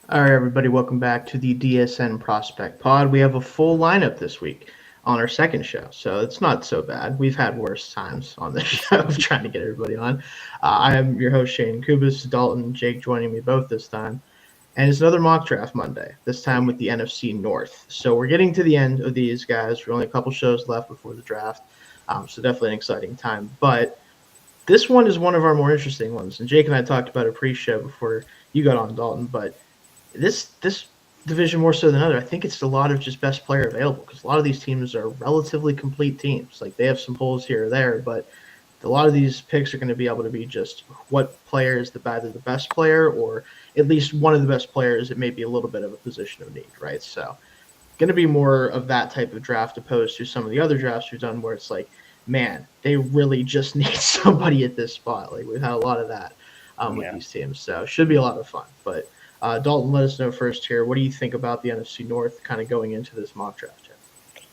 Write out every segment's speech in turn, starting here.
All right, everybody, welcome back to the DSN Prospect Pod. We have a full lineup this week on our second show, so it's not so bad. We've had worse times on this show of trying to get everybody on. I am your host, Shayne Kubis, Dalton, Jake joining me both this time. And it's another mock draft Monday, this time with the NFC North. So we're getting to the end of these guys. We're only a couple shows left before the draft, so definitely an exciting time. But this one is one of our more interesting ones. And Jake and I talked about it pre-show before you got on, Dalton, but this division more so than other, I think it's a lot of just best player available because a lot of these teams are relatively complete teams. Like they have some holes here or there, but a lot of these picks are going to be able to be just what player is either the best player or at least one of the best players. It may be a little bit of a position of need, right? So going to be more of that type of draft opposed to some of the other drafts we've done where it's like, man, they really just need somebody at this spot. Like we've had a lot of that with these teams, so should be a lot of fun. But Dalton, let us know first here. What do you think about the NFC North kind of going into this mock draft?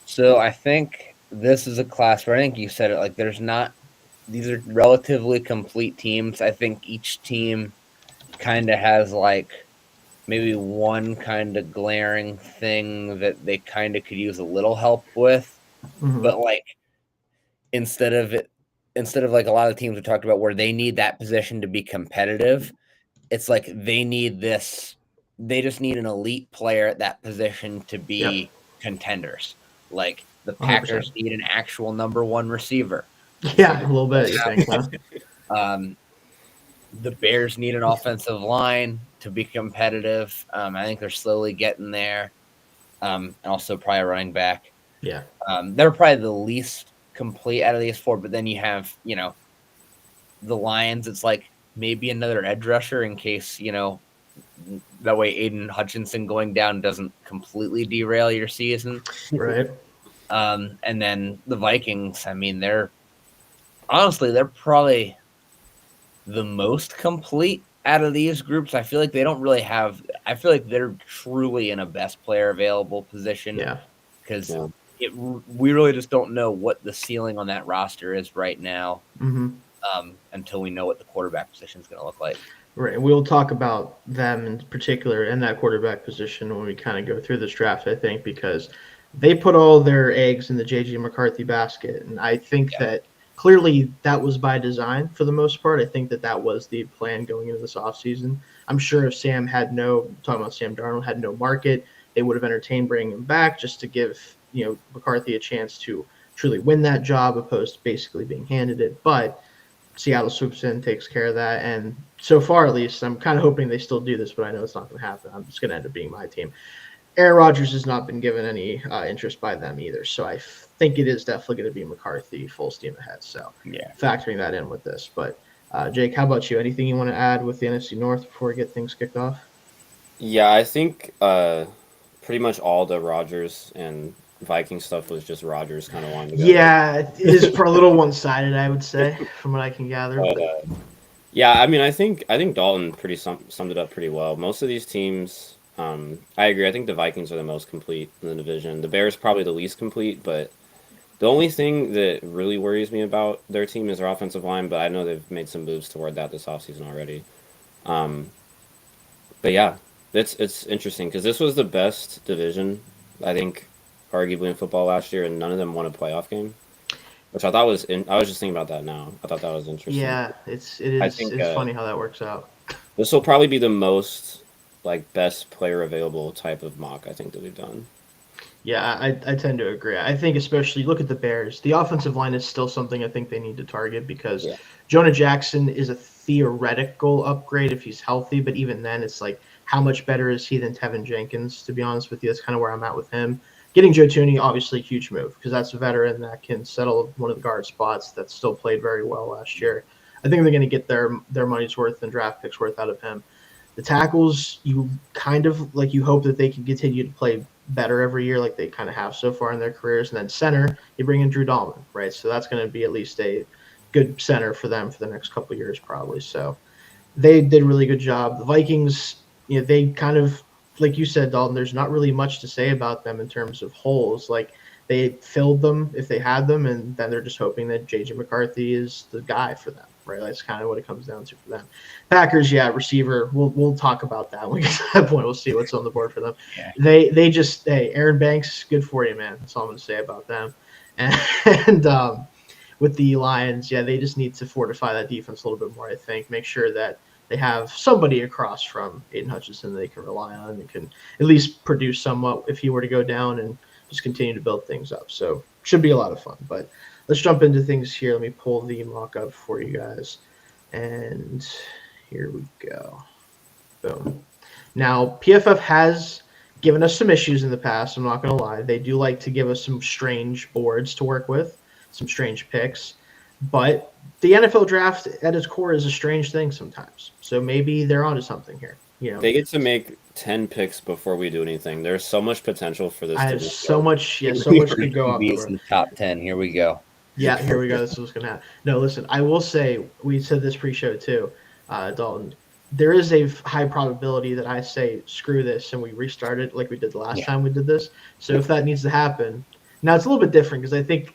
So I think this is a class where I think you said it, like these are relatively complete teams. I think each team kind of has like maybe one kind of glaring thing that they kind of could use a little help with. Mm-hmm. But like instead of like a lot of teams we talked about where they need that position to be competitive, it's like they just need an elite player at that position to be contenders. Like the Packers 100%. need an actual number one receiver. Yeah, a little bit, you think, huh? The Bears need an offensive line to be competitive. I think they're slowly getting there. And also probably a running back. Yeah. They're probably the least complete out of these four, but then you have, the Lions. It's like maybe another edge rusher in case, that way Aiden Hutchinson going down doesn't completely derail your season. Right. And then the Vikings, I mean, they're probably the most complete out of these groups. I feel like they don't really have – I feel like they're truly in a best player available position. Yeah. Because we really just don't know what the ceiling on that roster is right now until we know what the quarterback position is going to look like. Right. We'll talk about them in particular in that quarterback position when we kind of go through this draft, I think, because they put all their eggs in the J.J. McCarthy basket. And I think that clearly that was by design for the most part. I think that was the plan going into this offseason. I'm sure if Sam talking about Sam Darnold, had no market, they would have entertained bringing him back just to give, McCarthy a chance to truly win that job opposed to basically being handed it. But Seattle swoops in, takes care of that. And so far, at least, I'm kind of hoping they still do this, but I know it's not going to happen. I'm just going to end up being my team. Aaron Rodgers has not been given any interest by them either. So I think it is definitely going to be McCarthy full steam ahead. So factoring that in with this. But Jake, how about you? Anything you want to add with the NFC North before we get things kicked off? Yeah, I think pretty much all the Rodgers and Viking stuff was just Rodgers kind of wanting to go. Yeah, it is for a little one-sided, I would say, from what I can gather. But, yeah, I mean, I think Dalton pretty summed it up pretty well. Most of these teams, I agree. I think the Vikings are the most complete in the division. The Bears probably the least complete, but the only thing that really worries me about their team is their offensive line. But I know they've made some moves toward that this offseason already. But yeah, it's interesting because this was the best division, I think, arguably in football last year, and none of them won a playoff game, which I thought I was just thinking about that now. I thought that was interesting. Yeah, it's funny how that works out. This will probably be the most best player available type of mock I think that we've done. Yeah, I tend to agree. I think especially look at the Bears. The offensive line is still something I think they need to target because Jonah Jackson is a theoretical upgrade if he's healthy, but even then it's like how much better is he than Tevin Jenkins, to be honest with you? That's kind of where I'm at with him. Getting Joe Thuney, obviously a huge move because that's a veteran that can settle one of the guard spots that still played very well last year. I think they're going to get their money's worth and draft picks worth out of him. The tackles, you kind of you hope that they can continue to play better every year like they kind of have so far in their careers. And then center, you bring in Drew Dahlman, right? So that's going to be at least a good center for them for the next couple of years probably. So they did a really good job. The Vikings, they kind of, like you said, Dalton, there's not really much to say about them in terms of holes. Like they filled them if they had them, and then they're just hoping that J.J. McCarthy is the guy for them. right? That's kind of what it comes down to for them. Packers, yeah, receiver. We'll talk about that when we get to that point. We'll see what's on the board for them. Yeah. They just Aaron Banks, good for you, man. That's all I'm gonna say about them. And with the Lions, yeah, they just need to fortify that defense a little bit more. I think make sure that they have somebody across from Aiden Hutchinson that they can rely on and can at least produce somewhat if he were to go down and just continue to build things up. So should be a lot of fun. But let's jump into things here. Let me pull the mock up for you guys. And here we go. Boom. Now, PFF has given us some issues in the past. I'm not going to lie. They do like to give us some strange boards to work with, some strange picks. But the NFL draft at its core is a strange thing sometimes. So maybe they're onto something here. You know, They get to make 10 picks before we do anything. There's so much potential for this. I to have just so go. much, so much could go off the QBs board. in the top 10. Here we go. Yeah, here we go. This is what's going to happen. No, listen, I will say, we said this pre-show too, Dalton. There is a high probability that I say, screw this, and we restart it like we did the last time we did this. So if that needs to happen, now it's a little bit different because I think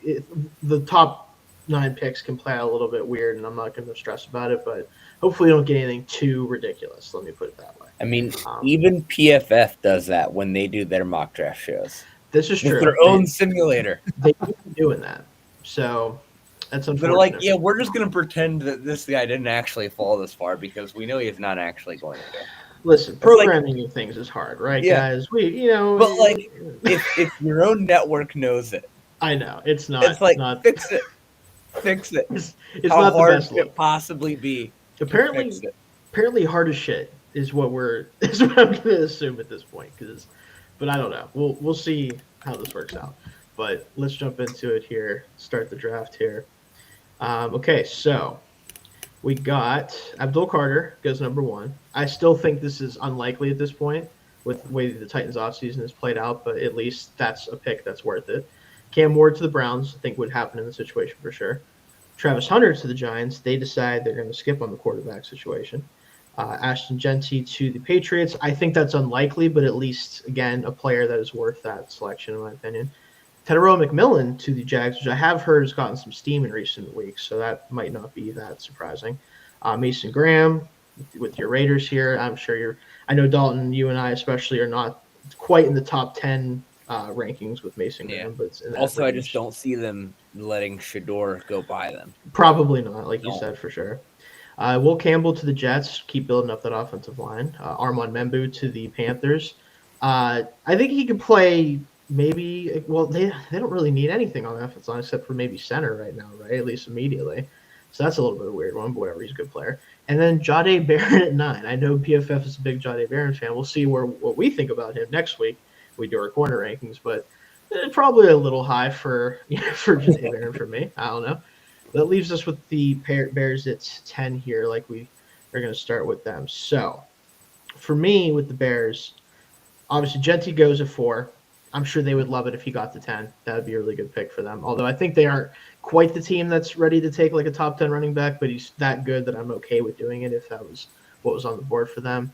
the top 9 picks can play out a little bit weird, and I'm not going to stress about it, but hopefully we don't get anything too ridiculous. Let me put it that way. I mean, even PFF does that when they do their mock draft shows. This is With true. their own simulator. They keep doing that. So that's unfortunate. They're like, yeah, we're just going to pretend that this guy didn't actually fall this far because we know he's not actually going to. Listen, programming new things is hard, right, guys? But like, if your own network knows it, I know it's not. It's like not, fix it. It's How not hard the best could it look. possibly be? Apparently hard as shit is what I'm going to assume at this point. But I don't know. We'll see how this works out. But let's jump into it here. Start the draft here. Okay, so we got Abdul Carter goes number 1. I still think this is unlikely at this point with the way the Titans offseason has played out, but at least that's a pick that's worth it. Cam Ward to the Browns, I think would happen in the situation for sure. Travis Hunter to the Giants. They decide they're going to skip on the quarterback situation. Ashton Genty to the Patriots. I think that's unlikely, but at least, again, a player that is worth that selection, in my opinion. Tedero McMillan to the Jags, which I have heard has gotten some steam in recent weeks, so that might not be that surprising. Mason Graham with your Raiders here. I'm sure I know Dalton, you and I especially, are not quite in the top 10 rankings with Mason Graham. But it's in that also, range. I just don't see them letting Shador go by them. Probably not, like you said, for sure. Will Campbell to the Jets, keep building up that offensive line. Armand Membu to the Panthers. I think he could play maybe – well, they don't really need anything on the offensive line except for maybe center right now, right, at least immediately. So that's a little bit of a weird one, but whatever, he's a good player. And then Jahdae Barron at 9. I know PFF is a big Jahdae Barron fan. We'll see what we think about him next week. We do our corner rankings, but probably a little high for Jahdae Barron for me. I don't know. That leaves us with the Bears at 10 here, like we are going to start with them. So, for me, with the Bears, obviously Genty goes at 4. I'm sure they would love it if he got to 10. That would be a really good pick for them. Although I think they aren't quite the team that's ready to take like a top 10 running back, but he's that good that I'm okay with doing it if that was what was on the board for them.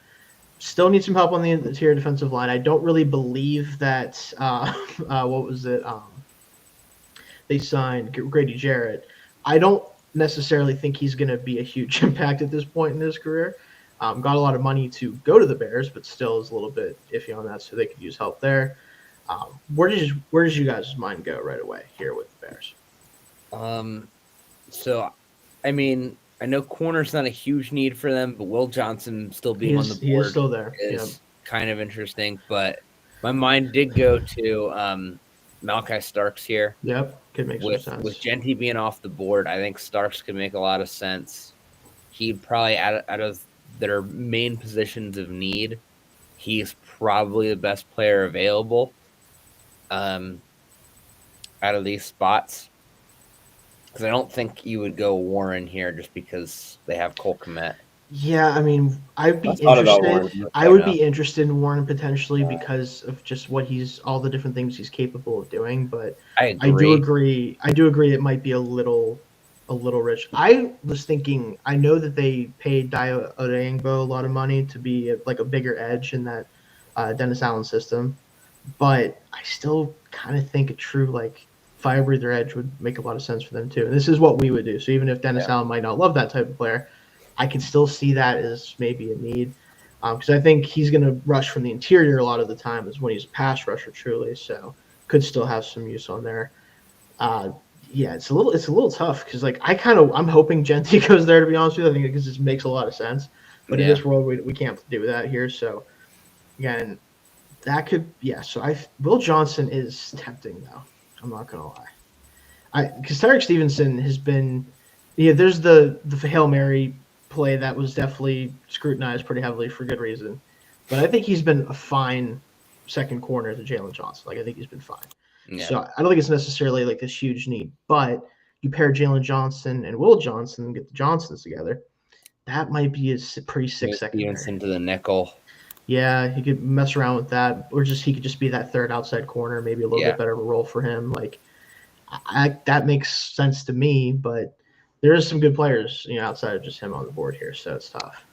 Still need some help on the interior defensive line. I don't really believe that what was it? They signed Grady Jarrett. I don't necessarily think he's going to be a huge impact at this point in his career. Got a lot of money to go to the Bears, but still is a little bit iffy on that, so they could use help there. Where does you guys' mind go right away here with the Bears? So, I mean, I know corner's not a huge need for them, but Will Johnson still being on the board he is still there. is kind of interesting. But my mind did go to Malachi Starks here. Yep, could make some sense. With Genty being off the board, I think Starks could make a lot of sense. He'd probably, out of their main positions of need, he's probably the best player available out of these spots. Because I don't think you would go Warren here just because they have Cole Kmet. Yeah, I mean, I'd be interested. I would be interested in Warren potentially because of just all the different things he's capable of doing. But I do agree. It might be a little rich. I was thinking. I know that they paid Dio Odeyingbo a lot of money to be like a bigger edge in that Dennis Allen system, but I still kind of think a true fire breather edge would make a lot of sense for them too. And this is what we would do. So even if Dennis Allen might not love that type of player, I can still see that as maybe a need. Because I think he's going to rush from the interior a lot of the time is when he's a pass rusher truly. So could still have some use on there. Yeah, it's a little tough because like I'm hoping Gentry goes there, to be honest with you. I think because it makes a lot of sense. But in this world, we can't do that here. So again, that could So Will Johnson is tempting though. I'm not gonna lie. Because Tyreek Stevenson has been there's the Hail Mary play that was definitely scrutinized pretty heavily for good reason. But I think he's been a fine second corner to Jalen Johnson. Like I think he's been fine. Yeah. So I don't think it's necessarily like this huge need, but you pair Jalen Johnson and Will Johnson and get the Johnsons together. That might be a pretty sick secondary. Into the nickel. Yeah, he could mess around with that, or he could just be that third outside corner, maybe a little bit better of a role for him. Like that makes sense to me, but there is some good players, outside of just him on the board here, so it's tough.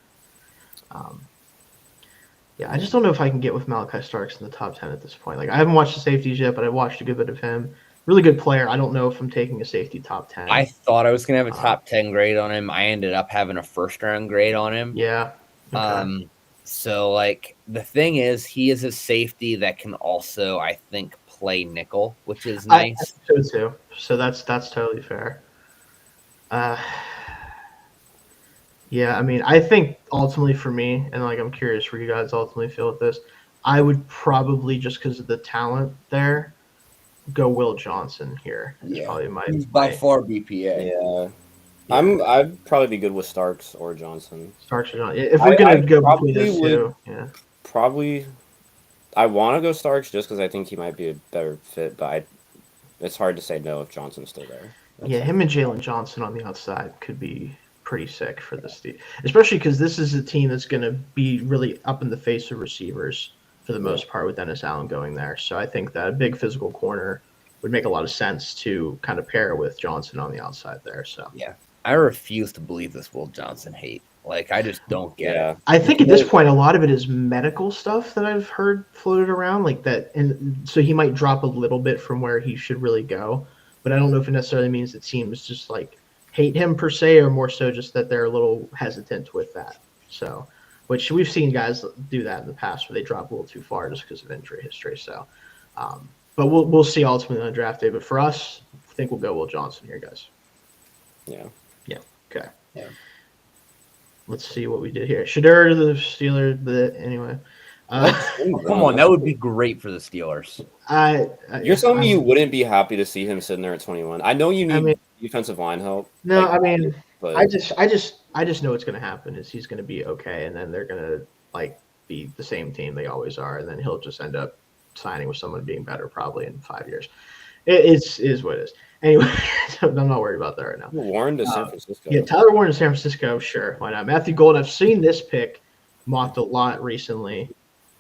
I just don't know if I can get with Malachi Starks in the top 10 at this point. Like I haven't watched the safeties yet, but I watched a good bit of him. Really good player. I don't know if I'm taking a safety top 10. I thought I was going to have a top 10 grade on him. I ended up having a first-round grade on him. Yeah. Okay. So, like, the thing is, he is a safety that can also, I think, play nickel, which is nice. I think so, too. So that's totally fair. Yeah, I mean, I think ultimately for me, and like I'm curious where you guys ultimately feel with this, I would probably, just because of the talent there, go Will Johnson here. Yeah, probably he's by far BPA. Yeah. I'd probably be good with Starks or Johnson. Starks or Johnson. If we're going to go between those two, Probably, I want to go Starks just because I think he might be a better fit, but it's hard to say no if Johnson's still there. Him and Jalen Johnson on the outside could be pretty sick for this team, especially because this is a team that's going to be really up in the face of receivers for the most part with Dennis Allen going there. So I think that a big physical corner would make a lot of sense to kind of pair with Johnson on the outside there. So I refuse to believe this Will Johnson hate. Like, I just don't get it. I think at this point, a lot of it is medical stuff that I've heard floated around like that. And so he might drop a little bit from where he should really go. But I don't know if it necessarily means the team is just like hate him per se, or more so just that they're a little hesitant with that. So, which we've seen guys do that in the past where they drop a little too far just because of injury history. So, but we'll see ultimately on draft day. But for us, I think we'll go Will Johnson here, guys. Yeah. Okay. Yeah. Let's see what we did here. Shedeur to the Steelers, but anyway. Come on, that would be great for the Steelers. You're telling me you wouldn't be happy to see him sitting there at 21? I know you need defensive line help. No, but I just know what's going to happen is he's going to be okay, and then they're going to be the same team they always are, and then he'll just end up signing with someone being better probably in 5 years. It is what it is. Anyway, I'm not worried about that right now. Warren to San Francisco. Yeah, Tyler Warren to San Francisco, sure, why not? Matthew Golden, I've seen this pick mocked a lot recently.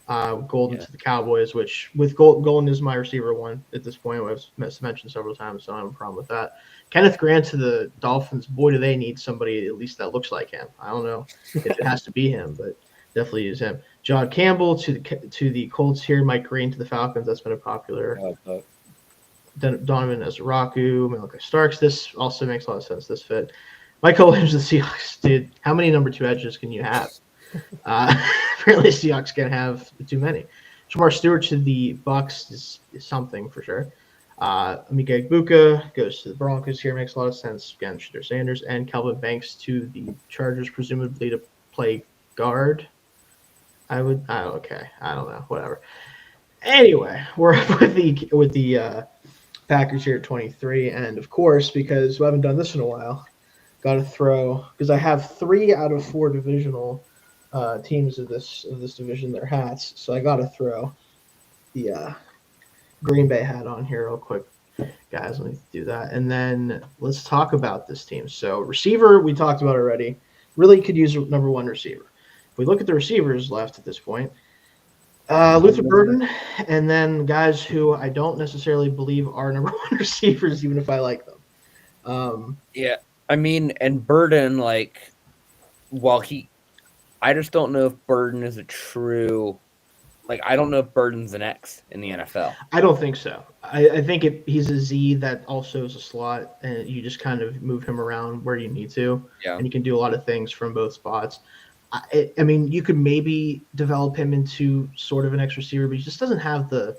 Golden to the Cowboys, which with Golden is my receiver one at this point. I've mentioned several times, so I don't have a problem with that. Kenneth Grant to the Dolphins. Boy, do they need somebody at least that looks like him. I don't know if it has to be him, but definitely use him. John Campbell to the Colts here. Mike Green to the Falcons. That's been a popular. Donovan Ezraku, Malachi Starks. This also makes a lot of sense. This fit. Michael Williams to the Seahawks. Dude, how many number 2 edges can you have? Apparently, Seahawks can have too many. Jamar Stewart to the Bucks is something for sure. Amika Egbuka goes to the Broncos here. Makes a lot of sense. Again, Shedeur Sanders and Calvin Banks to the Chargers, presumably to play guard. Okay. I don't know. Whatever. Anyway, we're up with the Packers here at 23, and of course, because we haven't done this in a while, got to throw because I have 3 out of 4 divisional teams of this division their hats, so I got to throw the Green Bay hat on here real quick, guys. Let me do that, and then let's talk about this team. So receiver, we talked about already. Really could use a number 1 receiver. If we look at the receivers left at this point, Luther Burden, and then guys who I don't necessarily believe are number 1 receivers, even if I like them. I mean, and Burden, I just don't know if Burden is a true like I don't know if Burden's an X in the NFL. I don't think so. I think he's a Z that also is a slot, and you just kind of move him around where you need to, Yeah. and he can do a lot of things from both spots. I mean, you could maybe develop him into sort of an X receiver, but he just doesn't have the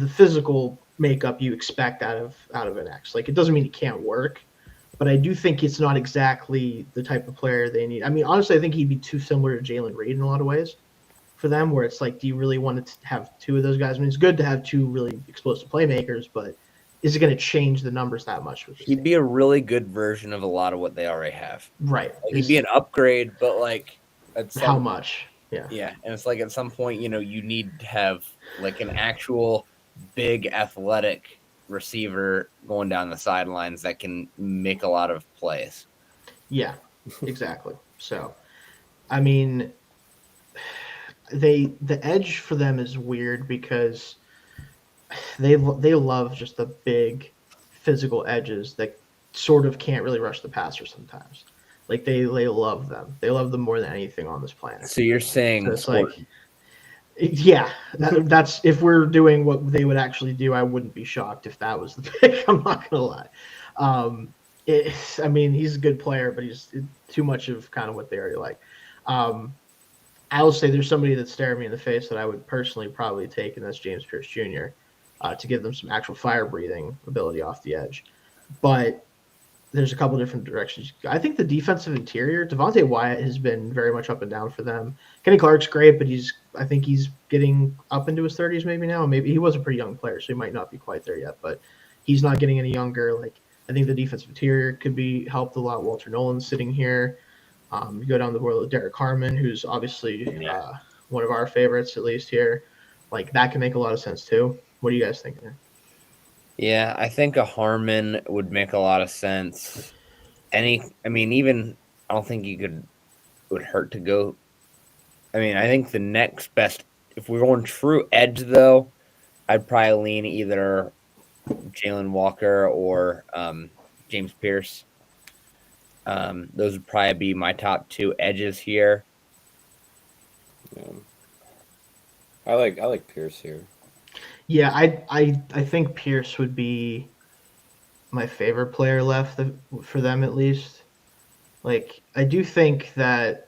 physical makeup you expect out of an X. Like, it doesn't mean he can't work, but I do think it's not exactly the type of player they need. I mean, honestly, I think he'd be too similar to Jalen Reed in a lot of ways for them, where it's like, do you really want to have two of those guys? I mean, it's good to have two really explosive playmakers, but is it going to change the numbers that much? He'd be a really good version of a lot of what they already have. Right. Like, he'd be an upgrade, but like at how much? Yeah. And it's like at some point, you need to have like an actual big athletic receiver going down the sidelines that can make a lot of plays. Yeah, exactly. So, I mean, the edge for them is weird because they love just the big physical edges that sort of can't really rush the passer sometimes. Like they love them. They love them more than anything on this planet. So you're saying so it's like, yeah, that's if we're doing what they would actually do, I wouldn't be shocked if that was the pick. I'm not gonna lie. I mean, he's a good player, but he's too much of kind of what they already like. I will say there's somebody that's staring me in the face that I would personally probably take, and that's James Pierce Jr. To give them some actual fire-breathing ability off the edge. But there's a couple different directions. I think the defensive interior, Devontae Wyatt has been very much up and down for them. Kenny Clark's great, but I think he's getting up into his 30s maybe now. Maybe he was a pretty young player, so he might not be quite there yet, but he's not getting any younger. Like, I think the defensive interior could be helped a lot. Walter Nolan's sitting here. You go down the board with Derek Harmon, who's obviously one of our favorites, at least here. Like, that can make a lot of sense too. What do you guys think there? Yeah, I think a Harmon would make a lot of sense. I don't think it would hurt to go. I mean, I think the next best, if we're going true edge though, I'd probably lean either Jalen Walker or James Pierce. Those would probably be my top two edges here. Yeah. I like Pierce here. Yeah, I think Pierce would be my favorite player left for them, at least. Like, I do think that,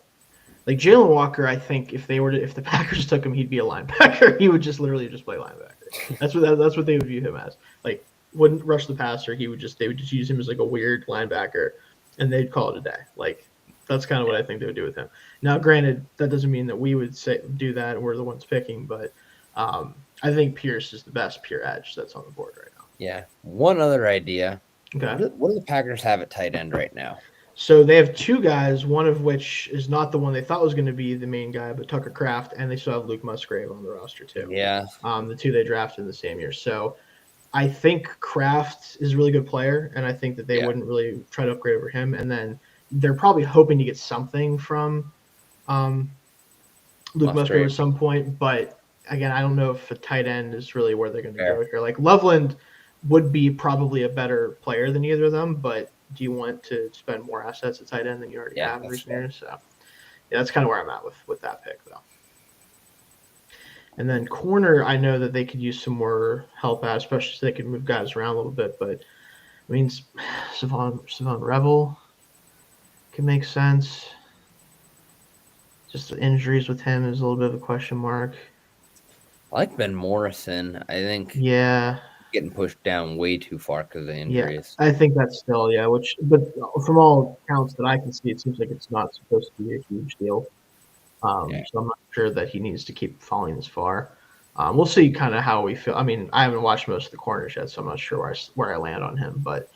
like, Jalen Walker, I think if the Packers took him, he'd be a linebacker. He would just literally just play linebacker. That's what they would view him as. Like, wouldn't rush the passer. They would just use him as like a weird linebacker, and they'd call it a day. Like, that's kind of what I think they would do with him. Now, granted, that doesn't mean that we would do that and we're the ones picking, but I think Pierce is the best pure edge that's on the board right now. Yeah. One other idea. Okay. What do the Packers have at tight end right now? So they have two guys, one of which is not the one they thought was going to be the main guy, but Tucker Kraft, and they still have Luke Musgrave on the roster too. Yeah. The two they drafted in the same year. So I think Kraft is a really good player, and I think that they wouldn't really try to upgrade over him. And then they're probably hoping to get something from Luke Musgrave at some point, but again, I don't know if a tight end is really where they're going to go here. Like, Loveland would be probably a better player than either of them, but do you want to spend more assets at tight end than you already have in recent years? So, yeah, that's kind of where I'm at with that pick, though. And then corner, I know that they could use some more help out, especially so they could move guys around a little bit. But, I mean, Savon Revel can make sense. Just the injuries with him is a little bit of a question mark. I like Ben Morrison. I think getting pushed down way too far because of the injuries. Yeah, I think that's still, but from all accounts that I can see, it seems like it's not supposed to be a huge deal. So I'm not sure that he needs to keep falling this far. We'll see kind of how we feel. I mean, I haven't watched most of the corners yet, so I'm not sure where I land on him. But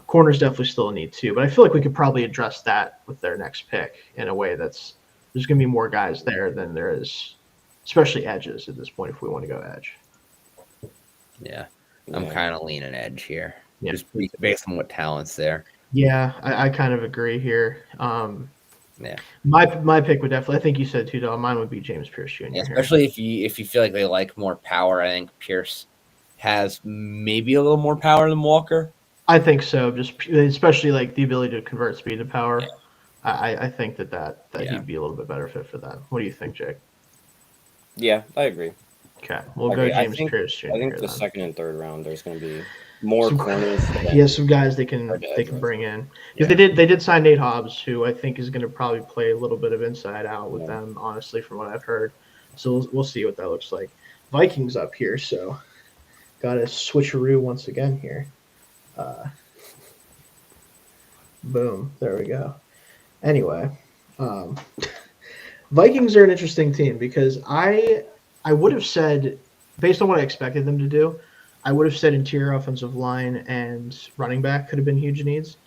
corners definitely still a need too. But I feel like we could probably address that with their next pick in a way there's going to be more guys there than there is, especially edges at this point if we want to go edge. Yeah, I'm kind of leaning edge here, just based on what talent's there. Yeah, I kind of agree here. Yeah, my pick would definitely. I think you said too, though. Mine would be James Pierce Jr. Yeah, especially if you feel like they like more power. I think Pierce has maybe a little more power than Walker. I think so. Just especially like the ability to convert speed to power. Yeah. I think that he'd be a little bit better fit for that. What do you think, Jake? Yeah, I agree. Okay, we'll go Okay, James Pierce Jr. I think here the then. second and third round there's going to be more Some, corners. some guys they can bring in because they did sign Nate Hobbs, who I think is going to probably play a little bit of inside out with them. Honestly, from what I've heard, so we'll see what that looks like. Vikings up here, so got a switcheroo once again here. Boom, there we go. Anyway, Vikings are an interesting team because I would have said, based on what I expected them to do, I would have said interior offensive line and running back could have been huge needs.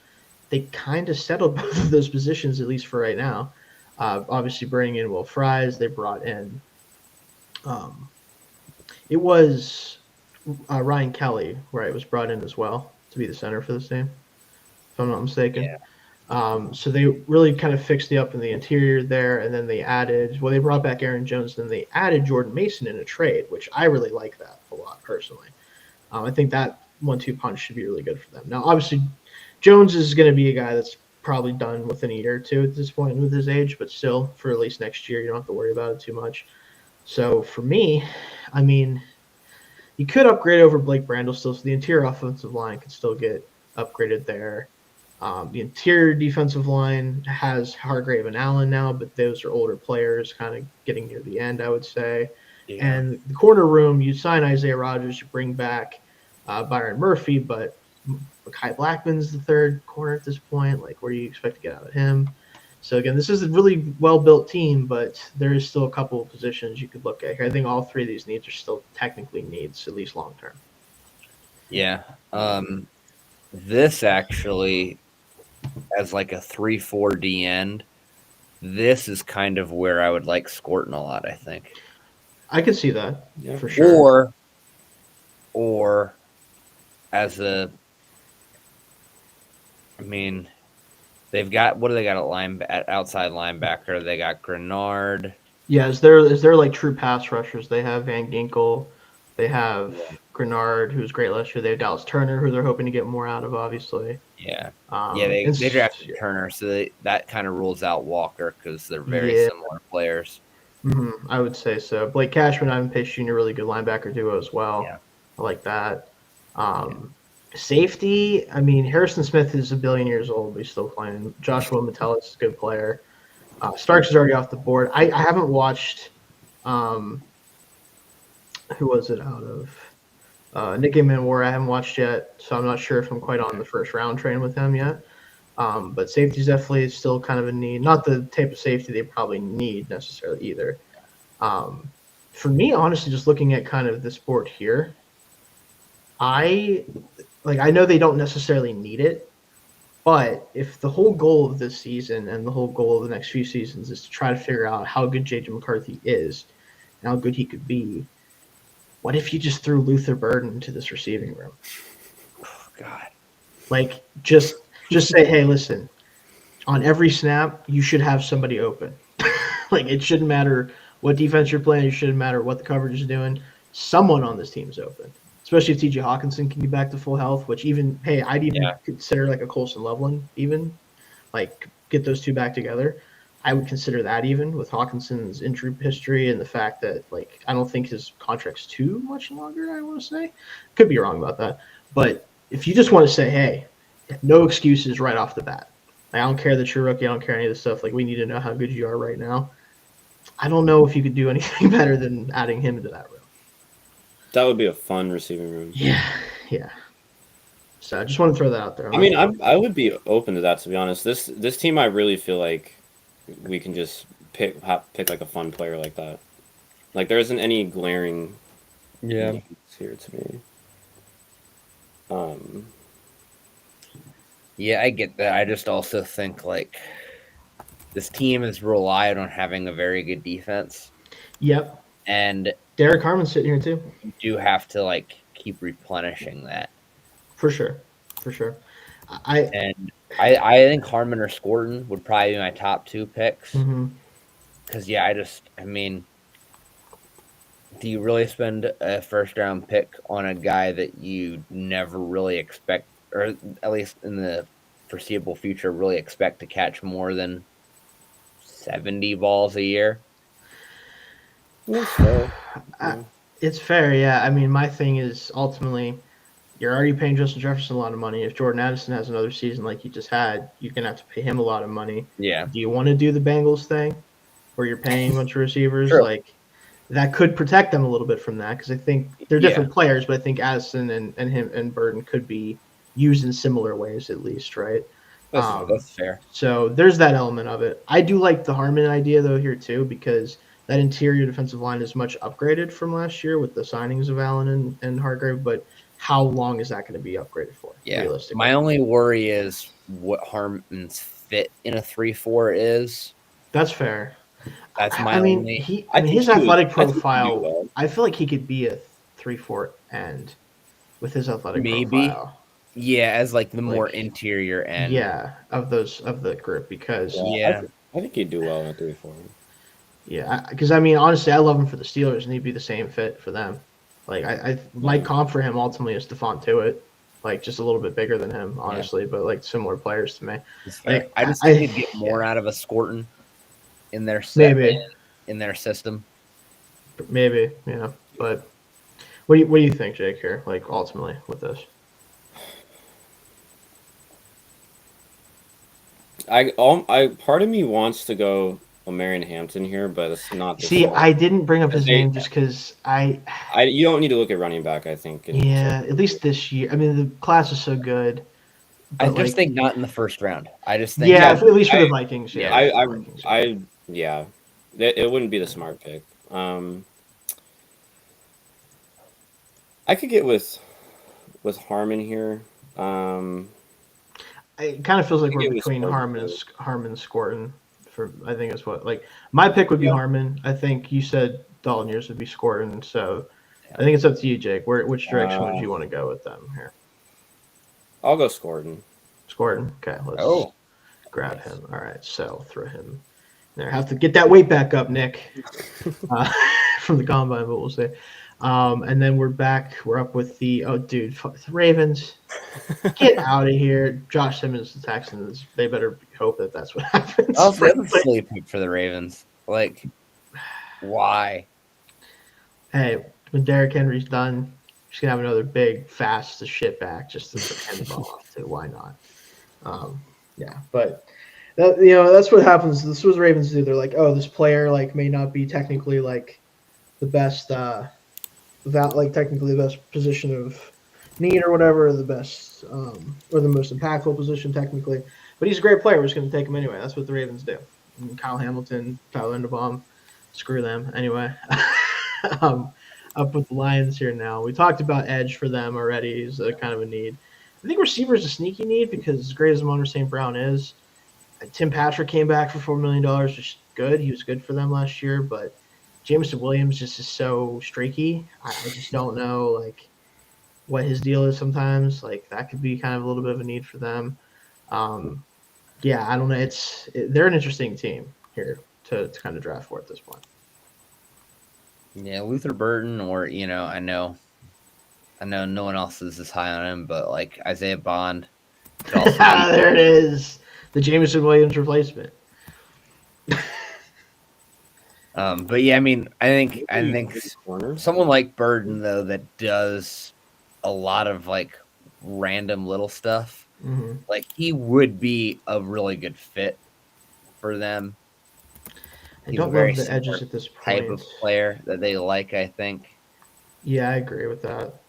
They kind of settled both of those positions, at least for right now. Obviously, bringing in Will Fries, they brought in. It was Ryan Kelly, where it was brought in as well to be the center for this team, if I'm not mistaken. Yeah. So they really kind of fixed it up in the interior there, and then they brought back Aaron Jones, then they added Jordan Mason in a trade, which I really like that a lot personally. I think that 1-2 punch should be really good for them. Now, obviously, Jones is going to be a guy that's probably done within a year or two at this point with his age, but still, for at least next year, you don't have to worry about it too much. So for me, I mean, you could upgrade over Blake Brandel still, so the interior offensive line could still get upgraded there. The interior defensive line has Hargrave and Allen now, but those are older players, kind of getting near the end, I would say. Yeah. And the corner room, you sign Isaiah Rodgers, you bring back Byron Murphy, but Mekhi Blackman's the third corner at this point. Like, where do you expect to get out of him? So, again, this is a really well-built team, but there is still a couple of positions you could look at here. I think all three of these needs are still technically needs, at least long-term. Yeah. This actually, as like a 3-4 D end, this is kind of where I would like Scorton a lot, I think. I could see that, for sure. Or as a, I mean, they've got, what do they got at outside linebacker? They got Grenard. Yeah, is there like true pass rushers? They have Van Ginkel, they have Grenard, who's great last year. They have Dallas Turner, who they're hoping to get more out of, obviously. Yeah, they drafted Turner, so that kind of rules out Walker because they're very similar players. Mm-hmm, I would say so. Blake Cashman, Ivan Pace Jr., really good linebacker duo as well. Yeah. I like that. Safety, I mean, Harrison Smith is a billion years old, but he's still playing. Joshua Metellus is a good player. Starks is already off the board. I haven't watched who was it out of? Nick Manwar I haven't watched yet, so I'm not sure if I'm quite on the first round train with him yet. But safety is definitely still kind of a need. Not the type of safety they probably need necessarily either. For me, honestly, just looking at kind of this board here, I know they don't necessarily need it, but if the whole goal of this season and the whole goal of the next few seasons is to try to figure out how good J.J. McCarthy is and how good he could be, what if you just threw Luther Burden into this receiving room? Oh, God. Like, just say, hey, listen, on every snap, you should have somebody open. Like, it shouldn't matter what defense you're playing. It shouldn't matter what the coverage is doing. Someone on this team is open, especially if T.J. Hawkinson can be back to full health, which even, hey, I'd even consider like a Colson Loveland even, like get those two back together. I would consider that even with Hawkinson's injury history and the fact that, like, I don't think his contract's too much longer, I want to say. Could be wrong about that. But if you just want to say, hey, no excuses right off the bat. Like, I don't care that you're a rookie. I don't care any of this stuff. Like, we need to know how good you are right now. I don't know if you could do anything better than adding him into that room. That would be a fun receiving room. Yeah. So I just want to throw that out there. I mean, I would be open to that, to be honest. This team, I really feel like we can just pick like a fun player like that. Like, there isn't any glaring needs here to me. Yeah, I get that. I just also think, like, this team is relied on having a very good defense. Yep. And Derek Harmon's sitting here too. You do have to, like, keep replenishing that. For sure. I think Harmon or Scorton would probably be my top two picks. Because, I mean, do you really spend a first-round pick on a guy that you never really expect, or at least in the foreseeable future, really expect to catch more than 70 balls a year? That's fair. Yeah. It's fair, yeah. I mean, my thing is ultimately you're already paying Justin Jefferson a lot of money. If Jordan Addison has another season like he just had, you're gonna have to pay him a lot of money. Yeah, Do you want to do the Bengals thing where you're paying a bunch of receivers? true. Like that could protect them a little bit from that because I think they're Yeah, different players, but I think Addison and him and Burden could be used in similar ways at least, right? that's fair. So there's that element of it. I do like the Harmon idea though here too because that interior defensive line is much upgraded from last year with the signings of Allen and Hargrave, but how long is that going to be upgraded for? Yeah, Realistically, my only worry is what Harmon's fit in a 3-4 is. that's fair. That's my I mean, only. his athletic I think he do profile. well. I feel like he could be a 3-4 end with his athletic Maybe. profile. Yeah, as like the more Like, interior end. Yeah, of the group because Yeah. I think he'd do well in a 3-4. yeah, because I mean honestly, I love him for the Steelers and he'd be the same fit for them. Like my comp for him ultimately is Stephon Tuitt, like just a little bit bigger than him, honestly, but like similar players to me. It's fair. Like, I just think they'd get more out of a Scorton in their maybe, in their system. yeah. But what do you think, Jake? Here, like ultimately with this. Part of me wants to go Marion Hampton here, but it's not. See, I didn't bring up his name just because you don't need to look at running back. I think. At least this year. I mean, the class is so good. I just think not in the first round. I just think at least for the Vikings. Yeah, it wouldn't be the smart pick. I could get with Harmon here. It kind of feels like we're between Harmon and Scorton. I think is what my pick would be Harmon. I think you said Dalton, yours would be Scorton. So I think it's up to you, Jake. Which direction would you want to go with them here? I'll go Scorton. Scorton. Okay, let's grab him. All right, so throw him there. Have to get that weight back up, Nick, from the combine, but we'll see. And then we're back. We're up with the Ravens. Get out of here. Josh Simmons, the Texans. They better hope that that's what happens. I'll say the silly pick for the Ravens. Like, why? Hey, when Derrick Henry's done, he's gonna have another big, fast as shit back just to hand the ball off to. Why not? But that's what happens. This was Ravens do. They're like, oh, this player may not be technically the best. Technically the best position of need or whatever, or the best or the most impactful position technically. But he's a great player. We're just going to take him anyway. That's what the Ravens do. And Kyle Hamilton, Tyler Linderbaum, screw them anyway. Up with the Lions here now. We talked about edge for them already. Is a kind of a need. I think receiver is a sneaky need because as great as Amon St. Brown is, Tim Patrick came back for $4 million, which is good. He was good for them last year, but Jameson Williams just is so streaky. I just don't know what his deal is sometimes. That could be kind of a little bit of a need for them. I don't know. They're an interesting team here to kind of draft for at this point. Yeah, Luther Burton, or I know no one else is as high on him, but Isaiah Bond. There it is, the Jameson Williams replacement. But yeah, I mean, I think someone like Burden though that does a lot of random little stuff, he would be a really good fit for them. I don't love the edges at this point. Type of player that they like, I think. Yeah, I agree with that.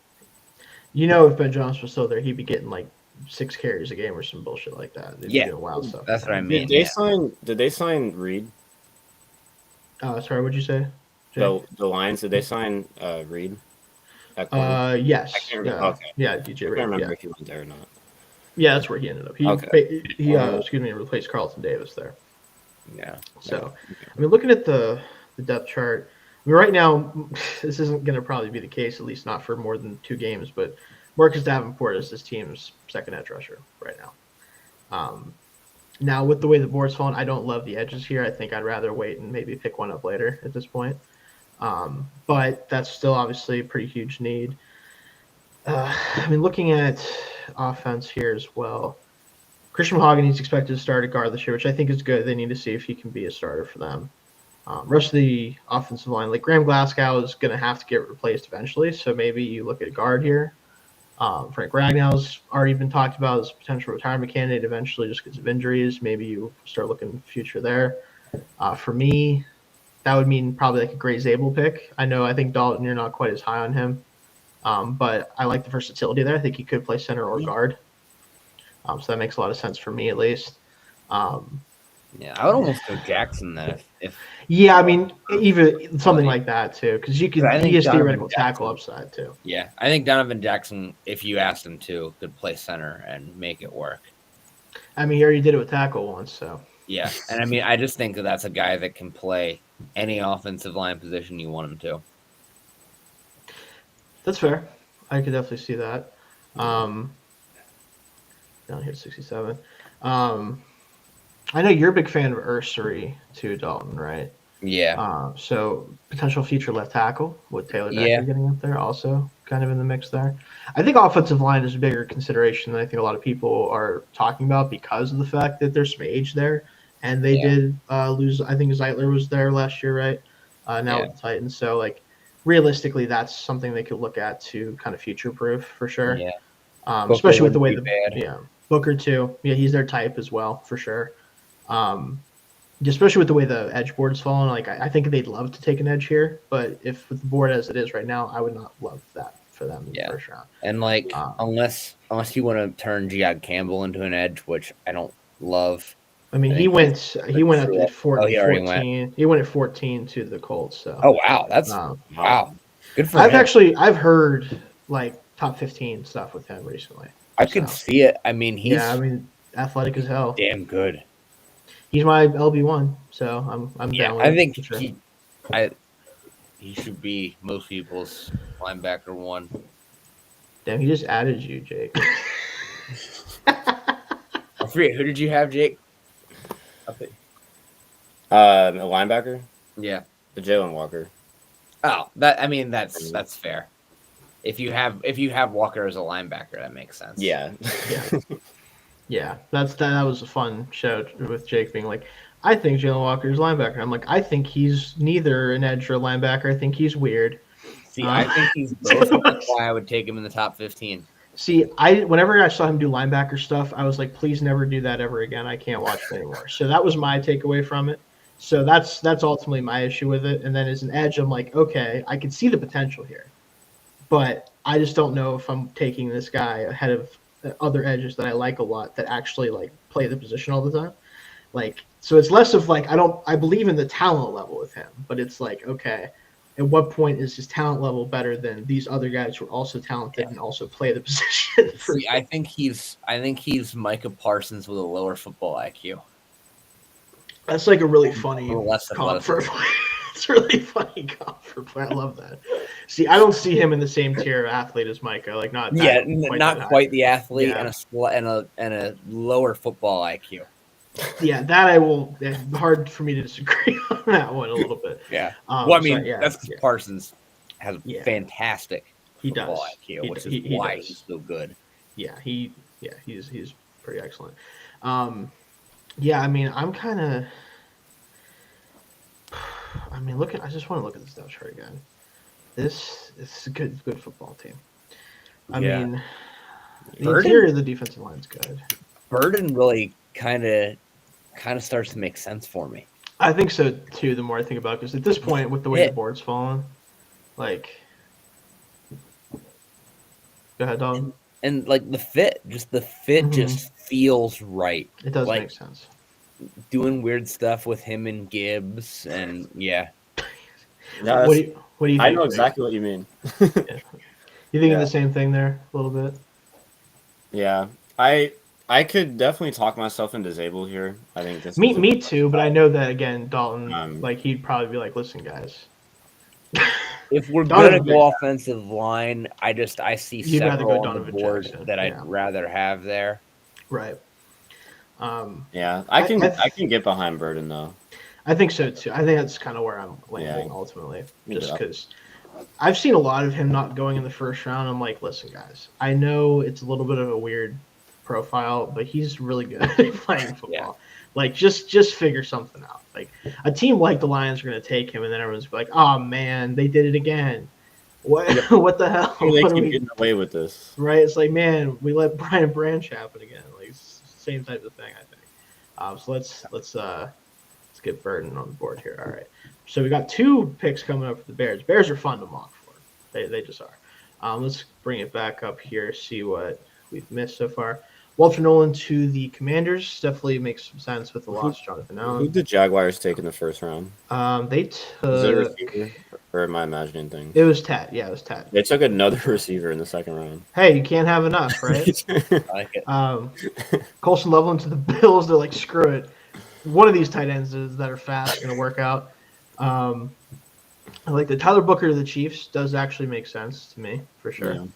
If Ben Johnson was still there, he'd be getting 6 carries a game or some bullshit like that. They'd be doing wild stuff. That's what I mean. Did they sign Reed? Sorry, what'd you say? The Lions, did they sign Reed? Yes. I can't remember. Okay. Yeah, DJ Reed. I can't remember if he went there or not. Yeah, that's where he ended up. He replaced Carlton Davis there. Yeah. So, I mean, looking at the depth chart, I mean, right now, this isn't going to probably be the case, at least not for more than 2 games, but Marcus Davenport is this team's second edge rusher right now. Now, with the way the board's fallen, I don't love the edges here. I think I'd rather wait and maybe pick one up later at this point. But that's still obviously a pretty huge need. I mean, looking at offense here as well, Christian Mahogany's expected to start at guard this year, which I think is good. They need to see if he can be a starter for them. Rest of the offensive line, like Graham Glasgow is going to have to get replaced eventually, so maybe you look at guard here. Frank Ragnow's already been talked about as a potential retirement candidate eventually just because of injuries. Maybe you start looking in the future there. For me, that would mean probably like a Gray Zabel pick. I think Dalton, you're not quite as high on him, but I like the versatility there. I think he could play center or guard. So that makes a lot of sense for me at least. Yeah, I would almost go Jackson then if Yeah, I mean, even something like that too, because he has theoretical tackle upside too. Yeah, I think Donovan Jackson, if you asked him to, could play center and make it work. I mean, he already did it with tackle once, so. Yeah, and I mean, I just think that that's a guy that can play any offensive line position you want him to. That's fair. I could definitely see that. Down here, 67. I know you're a big fan of Ursary too, Dalton, right? Yeah. So potential future left tackle with Taylor Decker getting up there, also kind of in the mix there. I think offensive line is a bigger consideration than I think a lot of people are talking about because of the fact that there's some age there, and they did lose. I think Zeitler was there last year, right? Now with the Titans, so like realistically, that's something they could look at to kind of future proof for sure. Yeah. Especially with the way Booker too. Yeah, he's their type as well for sure. Especially with the way the edge board is falling, like I think they'd love to take an edge here, but if with the board as it is right now, I would not love that for them in the first round. And like unless you want to turn Giad Campbell into an edge, which I don't love. I mean, he went up at 14. He went at 14 to the Colts. So. Oh wow, that's wow. Good for him. I've heard like top 15 stuff with him recently. I could see it. I mean, he's athletic as hell. Damn good. He's my LB1, so I'm down with I think sure. he should be most people's linebacker one. Damn, he just added you, Jake. I forget, who did you have, Jake? A linebacker? Yeah. The Jalen Walker. Oh, that's fair. If you have Walker as a linebacker, that makes sense. Yeah. Yeah, that was a fun show with Jake being like, I think Jalen Walker is linebacker. I'm like, I think he's neither an edge or a linebacker. I think he's weird. See, I think he's both. That's why I would take him in the top 15. See, whenever I saw him do linebacker stuff, I was like, please never do that ever again. I can't watch it anymore. So that was my takeaway from it. So that's ultimately my issue with it. And then as an edge, I'm like, okay, I can see the potential here, but I just don't know if I'm taking this guy ahead of other edges that I like a lot that actually like play the position all the time. Like, so it's less of like, I believe in the talent level with him, but it's like, okay, at what point is his talent level better than these other guys who are also talented and also play the position? See, I think he's Micah Parsons with a lower football IQ. That's like a really funny comp for a player. It's really funny comp for a player. I love that. See, I don't see him in the same tier of athlete as Micah. Like not quite the athlete and a lower football IQ. Yeah, that I will. Hard for me to disagree on that one a little bit. Yeah. That's because Parsons has fantastic football IQ, which is why he's so good. Yeah, he's pretty excellent. I mean, I'm kind of. I mean, I just want to look at this depth chart again. This is a good football team. I mean, the interior of the defensive line is good. Burden really kind of starts to make sense for me. I think so too. The more I think about it, because at this point, with the way the board's falling, like, go ahead, Dalton. And like the fit just feels right. It does make sense. Doing weird stuff with him and Gibbs, and what do you think? I know exactly what you mean. You thinking the same thing there a little bit? Yeah, I could definitely talk myself into Zabel here. I think this. Me too, but I know that again, Dalton, like he'd probably be like, "Listen, guys, if we're gonna go offensive line, I see several on the board that I'd rather have there." Right. I can get behind Burden though. I think so too. I think that's kind of where I'm landing ultimately, just because I've seen a lot of him not going in the first round. I'm like, listen, guys, I know it's a little bit of a weird profile, but he's really good at playing football. Like, just figure something out. Like, a team like the Lions are going to take him, and then everyone's like, "Oh man, they did it again. What? Yep. What the hell? They What are keep we?" getting away with this. Right? It's like, man, we let Brian Branch happen again. Like, it's the same type of thing, I think. So let's get Burton on the board here. All right. So we got 2 picks coming up for the Bears. Bears are fun to mock for. They just are. Let's bring it back up here, see what we've missed so far. Walter Nolan to the Commanders definitely makes some sense with the loss of Jonathan Who Allen. did the Jaguars take in the first round? They Was it a took. receiver, or am I imagining things? It was Ted. Yeah, it was Ted. They took another receiver in the second round. Hey, you can't have enough, right? I like it. Colson Loveland to the Bills. They're like, screw it. One of these tight ends that are fast going to work out. I like the Tyler Booker to the Chiefs does actually make sense to me for sure. Yeah.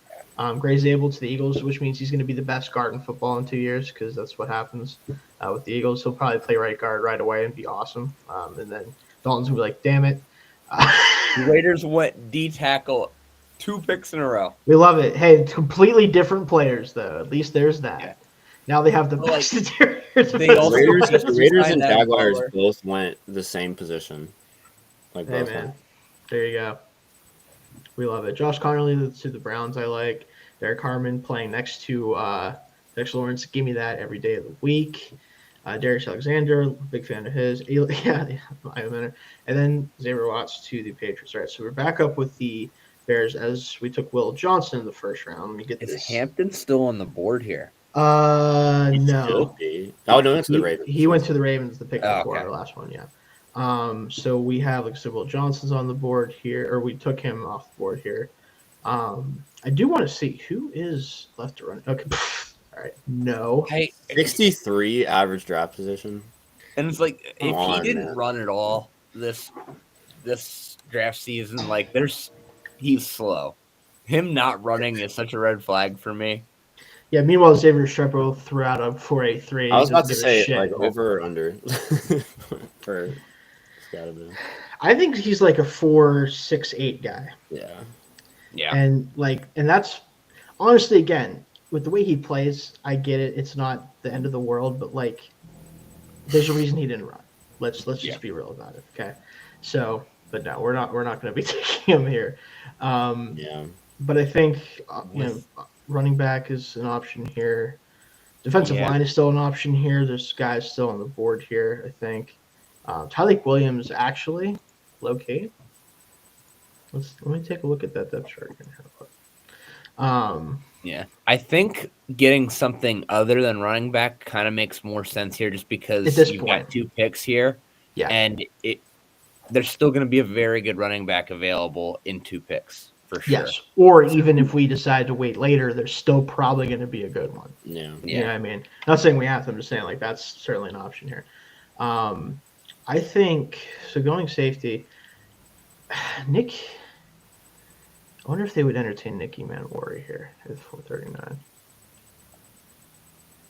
Gray's able to the Eagles, which means he's going to be the best guard in football in 2 years because that's what happens with the Eagles. He'll probably play right guard right away and be awesome. And then Dalton's going to be like, damn it. The Raiders went D tackle 2 picks in a row. We love it. Hey, completely different players, though. At least there's that. Yeah. Now they have the best interior. The Raiders and Jaguars both went the same position. Like hey, both man. went. There you go. We love it. Josh Connerly to the Browns, I like. Derek Harmon playing next to Dex Lawrence. Give me that every day of the week. Darius Alexander, big fan of his. Yeah, and then Xavier Watts to the Patriots. All right, so we're back up with the Bears as we took Will Johnson in the first round. Let me get this. Is Hampton still on the board here? No. Oh, no, it's the Ravens. He went to the Ravens, the pick before our last one, yeah. So we have, like I said, Will Johnson's on the board here, or we took him off the board here. I do want to see who is left to run. Okay, all right, no. 63 average draft position. And it's like, if he didn't run at all this draft season, like he's slow. Him not running is such a red flag for me. Yeah, meanwhile, Xavier Strepo threw out a 4.83. I was about to say, like, over or under for Scotland. I think he's like a 4.68 guy. Yeah. Yeah. And that's honestly, again, with the way he plays, I get it. It's not the end of the world, but like, there's a reason he didn't run. Let's just be real about it, okay? So, but no, we're not going to be taking him here. Yeah. But I think running back is an option here. Defensive line is still an option here. There's guys still on the board here, I think. Tyleik Williams actually locate. Let me take a look at that depth chart again. Yeah, I think getting something other than running back kind of makes more sense here, just because you've got 2 picks here, and there's still going to be a very good running back available in 2 picks for sure. Yes, or even if we decide to wait later, there's still probably going to be a good one. Yeah, you know what I mean. Not saying we have to. I'm just saying like that's certainly an option here. I think so. Going safety, Nick. I wonder if they would entertain Nicky Manwari here at 439.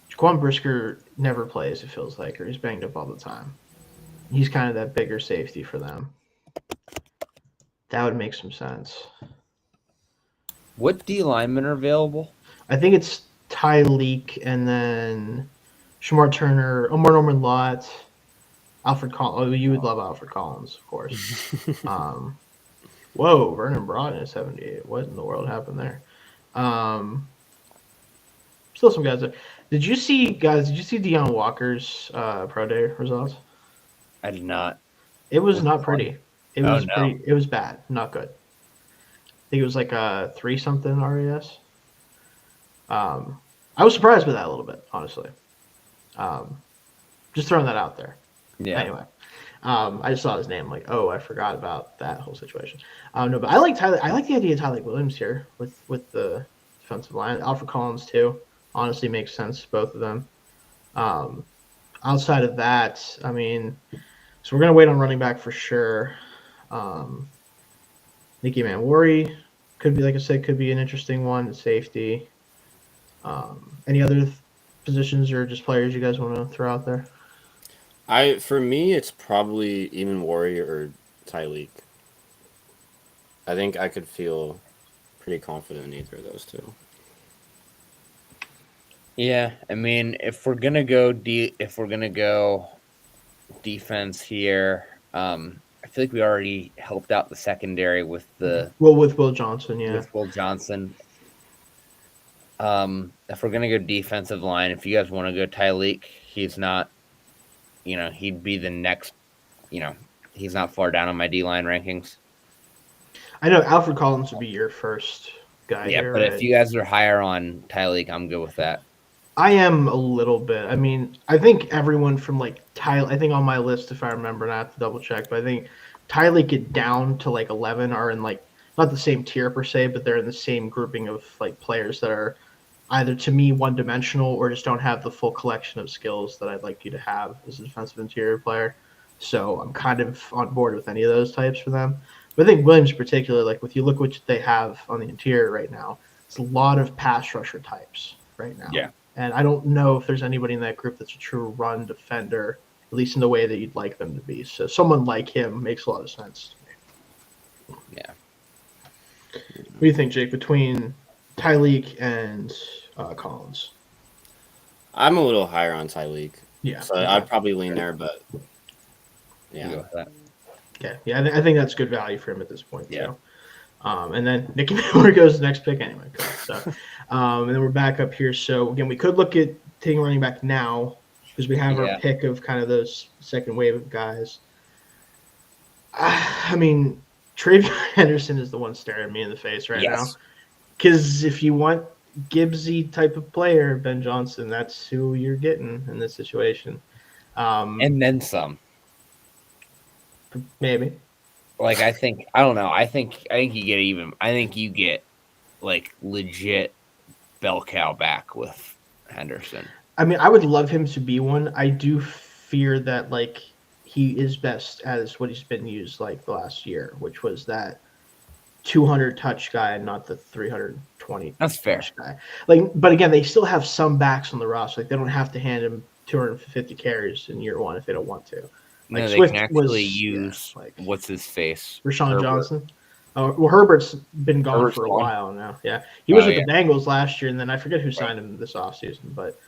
Jaquan Brisker never plays, it feels like, or he's banged up all the time. He's kind of that bigger safety for them. That would make some sense. What D linemen are available? I think it's Tyleik and then Shamar Turner, Omar Norman Lott, Alfred Collins. Oh, you would love Alfred Collins, of course. Whoa, Vernon Broughton at 78. What in the world happened there? Still some guys there. Did you see Deion Walker's pro day results? I did not. It was not pretty. It was pretty. It was bad. Not good. I think it was like a 3-something RAS. I was surprised by that a little bit, honestly. Just throwing that out there. Yeah. Anyway. I just saw his name, like, oh, I forgot about that whole situation. No, but I like the idea of Tyleik Williams here with the defensive line. Alfred Collins too, honestly makes sense, both of them. Outside of that, I mean, so we're gonna wait on running back for sure. Nicky Manwari could be, like I said, could be an interesting one. Safety. Any other positions or just players you guys want to throw out there? For me, it's probably even Warrior or Tyleik. I think I could feel pretty confident in either of those two. Yeah, I mean, if we're gonna go defense here. I feel like we already helped out the secondary with Will Johnson, yeah. Will Johnson. If we're gonna go defensive line, if you guys want to go Tyleek, he's not. He'd be the next. He's not far down on my D line rankings. I know Alfred Collins would be your first guy here, but right? if you guys are higher on Tyleek, I'm good with that. I am a little bit. I mean, I think everyone from like I think on my list, if I remember, and I have to double check, but I think Tyleek get down to like 11 are in like not the same tier per se, but they're in the same grouping of like players that are either to me one dimensional or just don't have the full collection of skills that I'd like you to have as a defensive interior player. So I'm kind of on board with any of those types for them. But I think Williams in particular, like if you look what they have on the interior right now, it's a lot of pass rusher types right now. Yeah. And I don't know if there's anybody in that group that's a true run defender, at least in the way that you'd like them to be. So someone like him makes a lot of sense to me. Yeah. What do you think, Jake, between Tyleek and Collins? I'm a little higher on Tyleek. Yeah. So I'd probably lean there, but yeah. Yeah, I think that's good value for him at this point. Yeah. Too. And then Nicky Miller goes the next pick anyway. So, and then we're back up here. So again, we could look at taking running back now because we have our pick of kind of those second wave of guys. I mean, Travion Henderson is the one staring me in the face right now. Because if you want Gibbsy type of player, Ben Johnson, that's who you're getting in this situation. And then some. Maybe. Like I don't know. I think you get like legit bell cow back with Henderson. I mean, I would love him to be one. I do fear that like he is best as what he's been used like the last year, which was that 200 touch guy and not the 320 That's fair. touch guy. Like, but again, they still have some backs on the roster. Like they don't have to hand him 250 carries in year one if they don't want to. Like no, they Swift can actually use what's his face, Rashawn Johnson. Oh, well, Herbert's been gone for a while now. Yeah, he was with the Bengals last year, and then I forget who signed him this offseason. But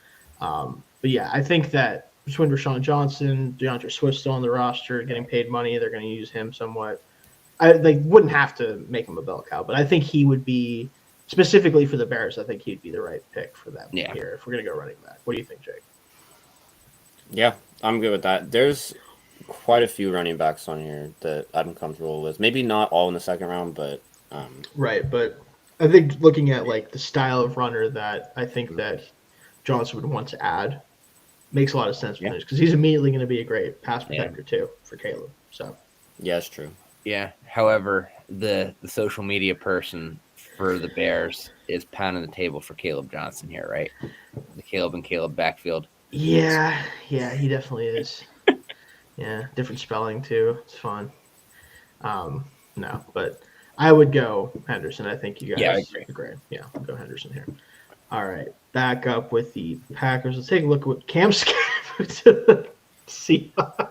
yeah, I think that between Rashawn Johnson, DeAndre Swift still on the roster, getting paid money, they're going to use him somewhat. They wouldn't have to make him a bell cow, but I think he would be specifically for the Bears. I think he'd be the right pick for them here if we're going to go running back. What do you think, Jake? Yeah, I'm good with that. There's quite a few running backs on here that I'm comfortable with. Maybe not all in the second round, but right. But I think looking at like the style of runner that I think that Johnson would want to add makes a lot of sense for this because he's immediately going to be a great pass protector too for Caleb. So yeah, it's true. Yeah. However, the social media person for the Bears is pounding the table for Caleb Johnson here, right? The Caleb and Caleb backfield. Yeah, he definitely is. Yeah, different spelling too. It's fun. No, but I would go Henderson. I think you guys agree. Yeah, I'll go Henderson here. All right, back up with the Packers. Let's take a look at what Cam Scott to the Seahawks.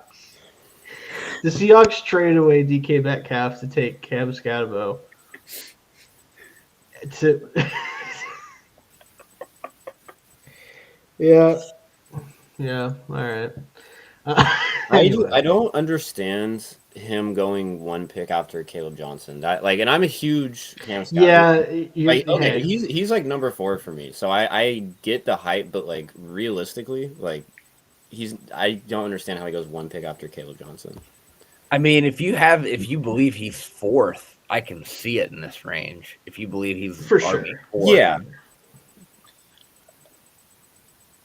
The Seahawks traded away DK Metcalf to take Cam Scatterbo. Yeah. All right. I don't understand him going one pick after Caleb Johnson. And I'm a huge Cam Scott. Yeah, he's like number 4 for me. So I get the hype, but like realistically, like I don't understand how he goes one pick after Caleb Johnson. I mean, if you believe he's 4th, I can see it in this range. If you believe he's for sure, 4th. Yeah.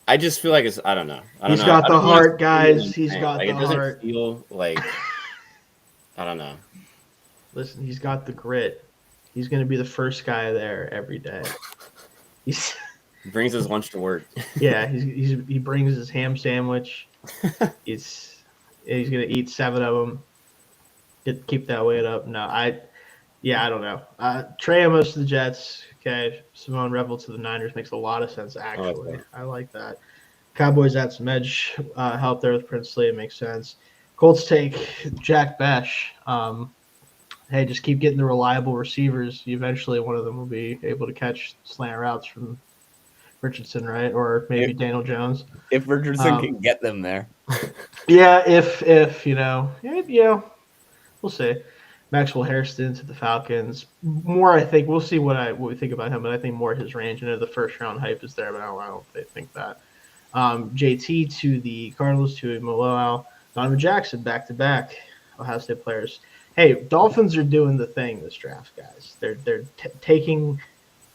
I just feel like I don't know. He's got the heart, guys. He's got the heart. It doesn't feel like I don't know. Listen, he's got the grit. He's going to be the first guy there every day. He brings his lunch to work. Yeah, he brings his ham sandwich. He's going to eat 7 of them. Keep that weight up. No, I don't know. Trey Amos to the Jets. Okay, Simone Rebel to the Niners makes a lot of sense, actually. I like that. Cowboys add some edge help there with Princely. It makes sense. Colts take Jack Besh. Hey, just keep getting the reliable receivers. Eventually, one of them will be able to catch slant routes from Richardson, right? Or maybe Daniel Jones. If Richardson can get them there. Yeah, if we'll see. Maxwell Hairston to the Falcons. More, I think we'll see what we think about him, but I think more his range. I know the first round hype is there, but I don't think that. JT to the Cardinals to Malone. Donovan Jackson back to back. Ohio State players. Hey, Dolphins are doing the thing this draft, guys. They're taking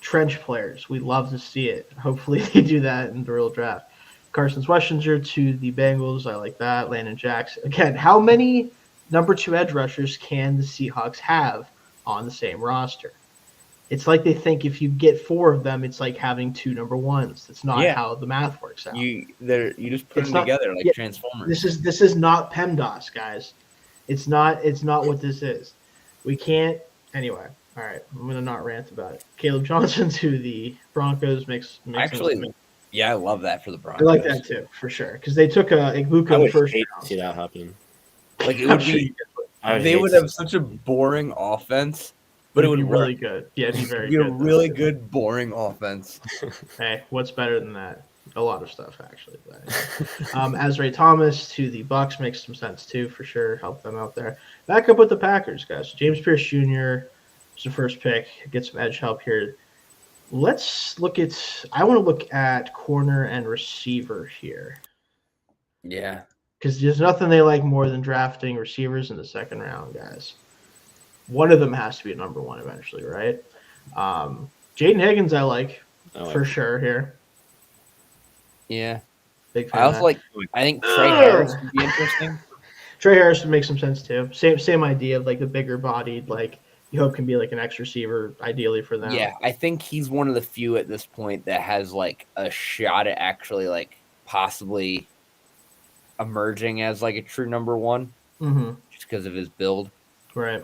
trench players. We love to see it. Hopefully they do that in the real draft. Carson Schwarzenegger to the Bengals. I like that. Landon Jackson. Again, how many number 2 edge rushers can the Seahawks have on the same roster? It's like they think if you get 4 of them, it's like having 2 number 1s. That's not how the math works out. You just put them together like Transformers. This is not PEMDAS, guys. It's not what this is. We can't anyway. All right, I'm gonna not rant about it. Caleb Johnson to the Broncos makes actually. Yeah, I love that for the Broncos. I like that too, for sure, because they took Igbuka in the first round. To see that happen. Like it would be, they would have such a boring offense, but it would be work. really good. Yeah, it'd be very good. good. A really good boring offense. Hey, what's better than that? A lot of stuff actually. But, Azrae Thomas to the Bucks makes some sense too, for sure. Help them out there. Back up with the Packers, guys. James Pierce Jr. is the first pick. Get some edge help here. Let's look at. I want to look at corner and receiver here. Yeah. Because there's nothing they like more than drafting receivers in the second round, guys. One of them has to be a number 1 eventually, right? Jaden Higgins, I like for sure here. Yeah. Big fan I also like. I think Trey Harris would be interesting. Trey Harris would make some sense too. Same idea of like the bigger bodied, like you hope can be like an X receiver, ideally for them. Yeah, I think he's one of the few at this point that has like a shot at actually like possibly emerging as like a true number 1, just because of his build. Right.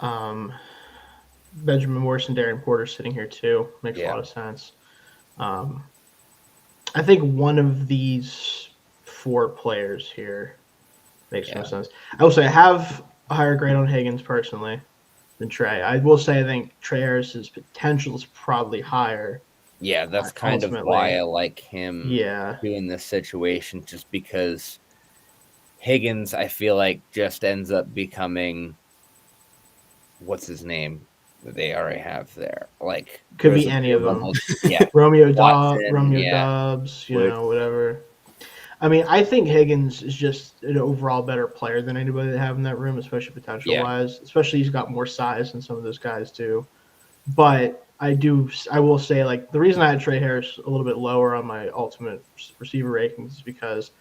Benjamin Morrison, Darren Porter sitting here too makes a lot of sense. I think one of these 4 players here makes more sense. I will say I have a higher grade on Higgins personally than Trey. I will say I think Trey Harris's potential is probably higher. Yeah, that's kind of why I like him doing this situation, just because Higgins, I feel like, just ends up becoming what's his name that they already have there. Like could be any of them. Yeah. Romeo Doubs, whatever. I mean, I think Higgins is just an overall better player than anybody they have in that room, especially potential-wise. Especially he's got more size than some of those guys too. But I will say, like, the reason I had Trey Harris a little bit lower on my ultimate receiver rankings is because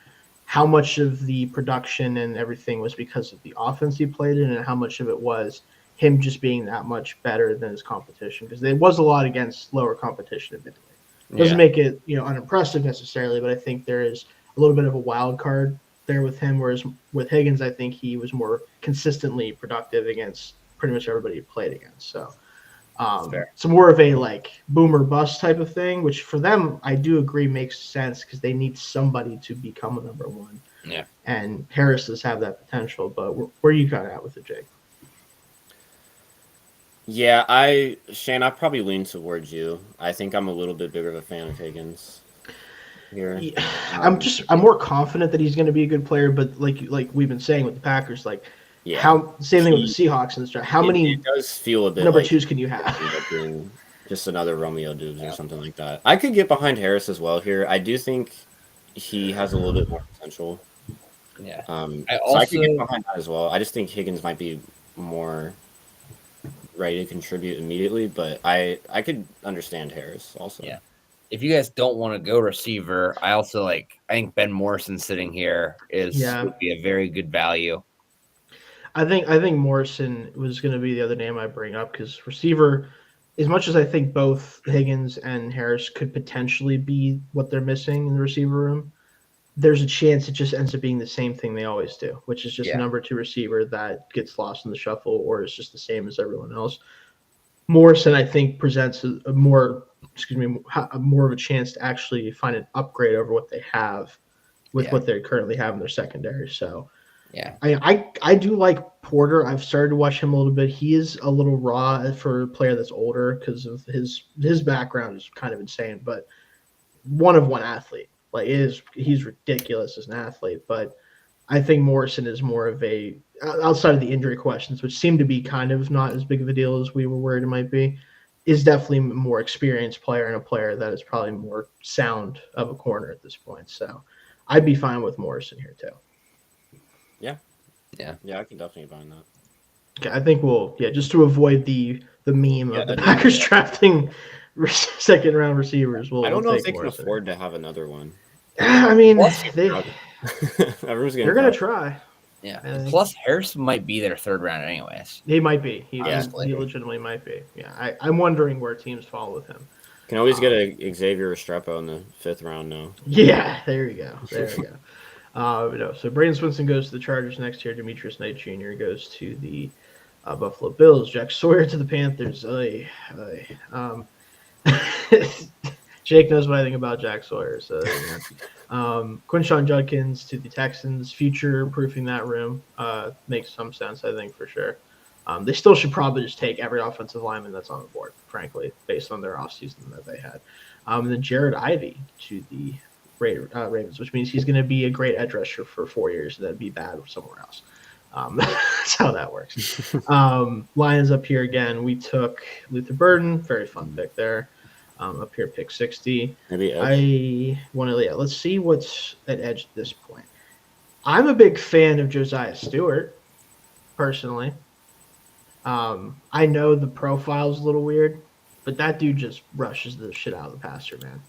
how much of the production and everything was because of the offense he played in, and how much of it was him just being that much better than his competition. Because there was a lot against lower competition, admittedly. Doesn't make it unimpressive necessarily, but I think there is a little bit of a wild card there with him, whereas with Higgins, I think he was more consistently productive against pretty much everybody he played against. So it's more of a like boom or bust type of thing, which for them, I do agree makes sense because they need somebody to become a number 1. Yeah. And Harris does have that potential, but where you got at with it, Jake? Yeah, Shayne, I probably lean towards you. I think I'm a little bit bigger of a fan of Higgins here. Yeah, I'm more confident that he's going to be a good player, but like we've been saying with the Packers, like same thing with the Seahawks in this draft. How many it does feel a bit number like 2s can you have? Just another Romeo Doubs or something like that. I could get behind Harris as well here. I do think he has a little bit more potential. Yeah. I could get behind that as well. I just think Higgins might be more ready to contribute immediately, but I could understand Harris also. Yeah. If you guys don't want to go receiver, I think Ben Morrison sitting here would be a very good value. I think Morrison was going to be the other name I bring up because receiver, as much as I think both Higgins and Harris could potentially be what they're missing in the receiver room, there's a chance it just ends up being the same thing they always do, which is just a number 2 receiver that gets lost in the shuffle or is just the same as everyone else. Morrison, I think, presents a more of a chance to actually find an upgrade over what they have with what they currently have in their secondary. So Yeah. I do like Porter. I've started to watch him a little bit. He is a little raw for a player that's older because of his background is kind of insane, but one of one athlete. Like he's ridiculous as an athlete, but I think Morrison is more of a outside of the injury questions, which seem to be kind of not as big of a deal as we were worried it might be, is definitely a more experienced player and a player that is probably more sound of a corner at this point. So I'd be fine with Morrison here too. Yeah. Yeah. Yeah, I can definitely find that. Okay, I think just to avoid the meme of the Packers drafting second round receivers, I don't know we'll if they take can Morrison. afford to have another one. I mean, Everyone's they're going to try. Yeah. Plus, Harris might be their third round anyways. He might be. He Honestly. legitimately might be. Yeah, I'm wondering where teams fall with him. Can always get a Xavier Restrepo in the 5th round now. Yeah, there you go. So Braden Swinson goes to the Chargers next year. Demetrius Knight Jr. goes to the Buffalo Bills. Jack Sawyer to the Panthers. Jake knows what I think about Jack Sawyer. So Quinshon Judkins to the Texans. Future proofing that room makes some sense, I think, for sure. They still should probably just take every offensive lineman that's on the board, frankly, based on their offseason that they had. And then Jared Ivey to the Ravens, which means he's going to be a great edge rusher for 4 years, and that'd be bad somewhere else. That's how that works. Lions up here again. We took Luther Burden. Very fun pick there. Up here, pick 60. Maybe edge. Let's see what's at edge at this point. I'm a big fan of Josiah Stewart, personally. I know the profile's a little weird, but that dude just rushes the shit out of the passer, man.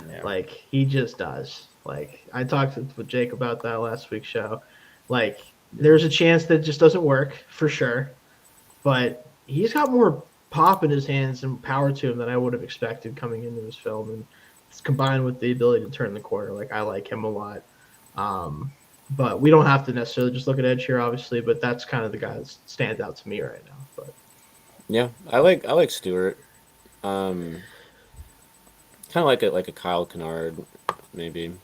Yeah. Like, he just does. Like, I talked with Jake about that last week's show. Like, there's a chance that it just doesn't work, for sure. But he's got more pop in his hands and power to him than I would have expected coming into his film. And it's combined with the ability to turn the corner. Like, I like him a lot. But we don't have to necessarily just look at edge here, obviously. But that's kind of the guy that stands out to me right now. But yeah, I like Stewart. Kind of like a Kyle Kennard, maybe.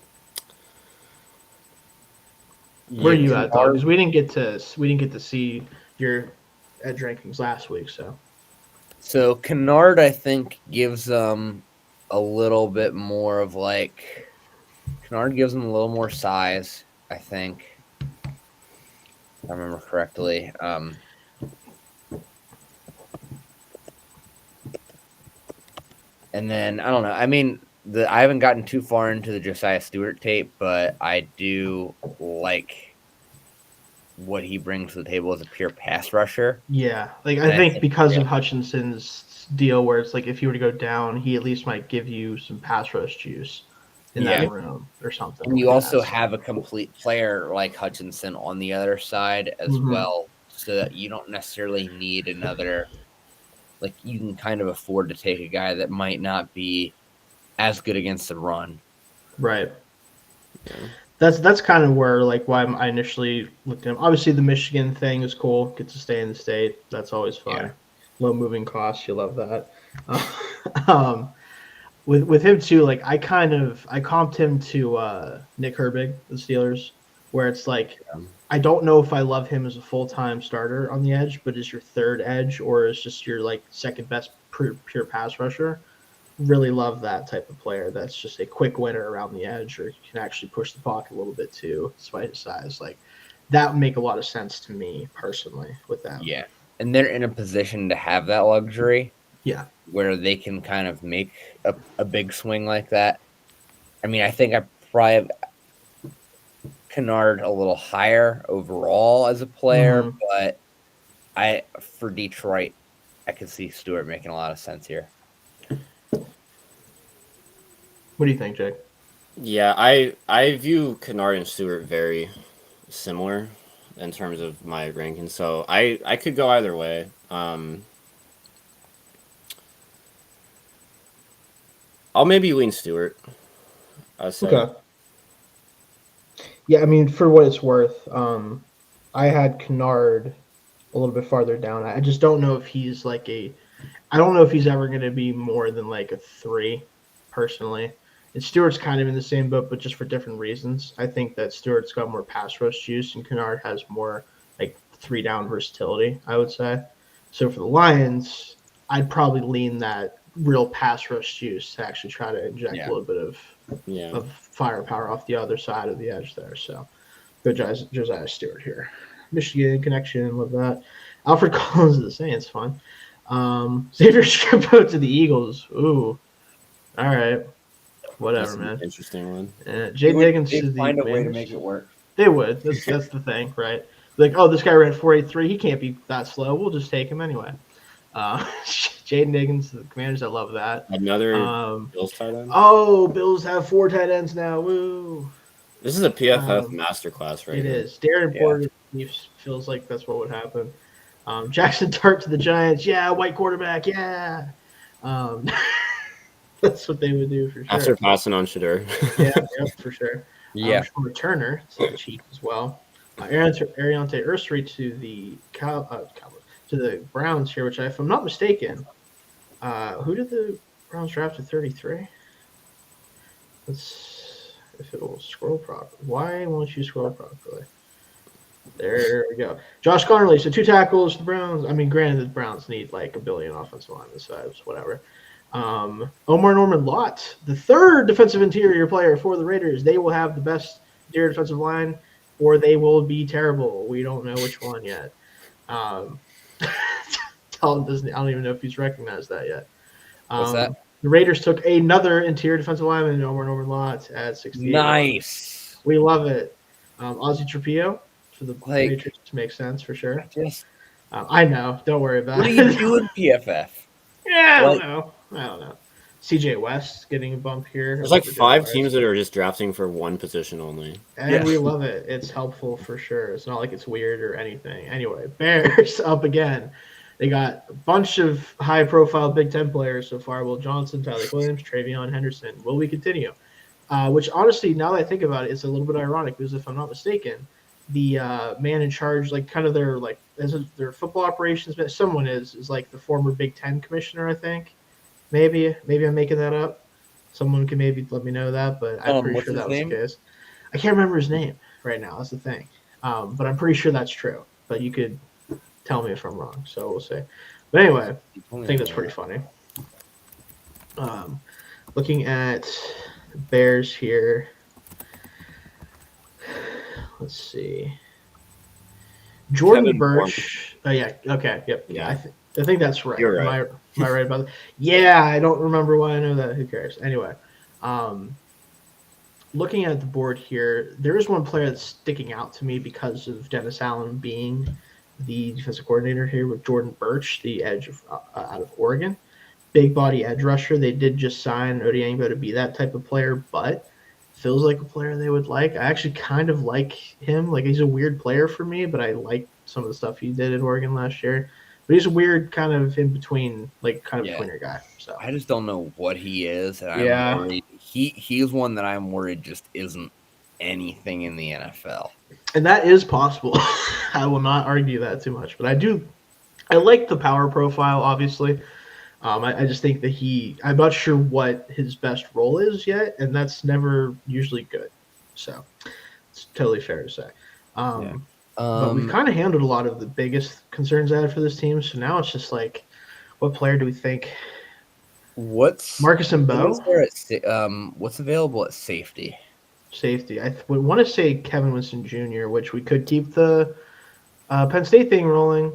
Where are you at, though? Because we didn't get to see your edge rankings last week. So Kennard, I think, gives them a little bit more of like. Kennard gives them a little more size, I think. If I remember correctly. And then I don't know. I mean, I haven't gotten too far into the Josiah Stewart tape, but I do like what he brings to the table as a pure pass rusher. Yeah, like I think because of Hutchinson's deal, where it's like if you were to go down, he at least might give you some pass rush juice in that room or something. And you also have a complete player like Hutchinson on the other side as well, so that you don't necessarily need another. Like, you can kind of afford to take a guy that might not be as good against the run. Right. Yeah. That's kind of where, like, why I initially looked at him. Obviously, the Michigan thing is cool. Get to stay in the state. That's always fun. Yeah. Low moving costs. You love that. With him, too, like, I comped him to Nick Herbig, the Steelers, where it's like, I don't know if I love him as a full-time starter on the edge, but as your third edge or as just your, like, second best pure pass rusher. Really love that type of player that's just a quick winner around the edge or can actually push the pocket a little bit too, despite his size. Like, that would make a lot of sense to me personally with that. Yeah. And they're in a position to have that luxury. Yeah. Where they can kind of make a big swing like that. I mean, I think I probably have Kennard a little higher overall as a player, but for Detroit, I could see Stewart making a lot of sense here. What do you think, Jake? Yeah, I view Kennard and Stewart very similar in terms of my ranking, so I could go either way. I'll maybe lean Stewart. Okay. Yeah, I mean, for what it's worth, I had Kennard a little bit farther down. I just don't know if he's like I don't know if he's ever going to be more than like a 3, personally. And Stewart's kind of in the same boat, but just for different reasons. I think that Stewart's got more pass rush juice, and Kennard has more like 3-down versatility, I would say. So for the Lions, I'd probably lean that real pass rush juice to actually try to inject a little bit of firepower off the other side of the edge there. So good Josiah Stewart here. Michigan connection, love that. Alfred Collins of the Saints, fun. Xavier Scrippo to the Eagles. Ooh. All right. Whatever, man. Interesting one. Jay Diggins to the find a Commanders. way to make it work. They would. That's the thing, right? Like, oh, this guy ran 4.83. He can't be that slow. We'll just take him anyway. Jaden Diggins to the Commanders. I love that. Another Bills tight end. Oh, Bills have 4 tight ends now. Woo! This is a PFF masterclass, right? It is. Darren Porter feels like that's what would happen. Jackson Dart to the Giants. Yeah, white quarterback. Yeah. That's what they would do for sure. After passing on Shadur. yeah, for sure. Yeah. Returner to the Chiefs as well. Ariante Ursary to the to the Browns here, which if I'm not mistaken, who did the Browns draft at 33? If it will scroll properly. Why won't you scroll properly? There we go. Josh Connerly, so 2 tackles. The Browns. I mean, granted, the Browns need like a billion offensive linemen, so whatever. Omar Norman Lott, the 3rd defensive interior player for the Raiders. They will have the best interior defensive line, or they will be terrible. We don't know which one yet. Dalton doesn't. I don't even know if he's recognized that yet. What's that? The Raiders took another interior defensive lineman, Omar Norman Lott, at 68. Nice. We love it. Ozzie Trapillo for the Patriots makes sense for sure. Just, I know. Don't worry about what it. are you doing, PFF? Yeah, I don't know. CJ West getting a bump here. There's like 5 teams that are just drafting for one position only. And we love it. It's helpful for sure. It's not like it's weird or anything. Anyway, Bears up again. They got a bunch of high-profile Big Ten players so far. Will Johnson, Tyler Williams, Travion Henderson. Will we continue? Which, honestly, now that I think about it, it's a little bit ironic because if I'm not mistaken, the man in charge, like kind of their football operations, someone is like the former Big Ten commissioner, I think. Maybe I'm making that up. Someone can maybe let me know that, but I'm pretty sure that was the case. I can't remember his name right now. That's the thing. But I'm pretty sure that's true. But you could tell me if I'm wrong, so we'll see. But anyway, I think that's pretty funny. Looking at Bears here. Let's see. Jordan Kevin Burch. Oh, yeah. Okay. Yep. Yeah. I think that's right. You're right. Am I right about that? Yeah. I don't remember why I know that. Who cares? Anyway, looking at the board here, there is one player that's sticking out to me because of Dennis Allen being the defensive coordinator here with Jordan Burch, the edge out of Oregon. Big body edge rusher. They did just sign Odiangbo to be that type of player, but feels like a player they would like. I actually kind of like him. Like, he's a weird player for me, but I like some of the stuff he did at Oregon last year. But he's a weird kind of in between, like kind of tweener guy. So I just don't know what he is, and I'm worried. He's one that I'm worried just isn't anything in the NFL. And that is possible. I will not argue that too much, but I like the power profile, obviously. I just think that I'm not sure what his best role is yet, and that's never usually good. So it's totally fair to say. But we've kind of handled a lot of the biggest concerns I had for this team. So now it's just like, what player do we think? What's Marcus and Bo? What's available at safety? Safety. I would want to say Kevin Winston Jr., which we could keep the Penn State thing rolling.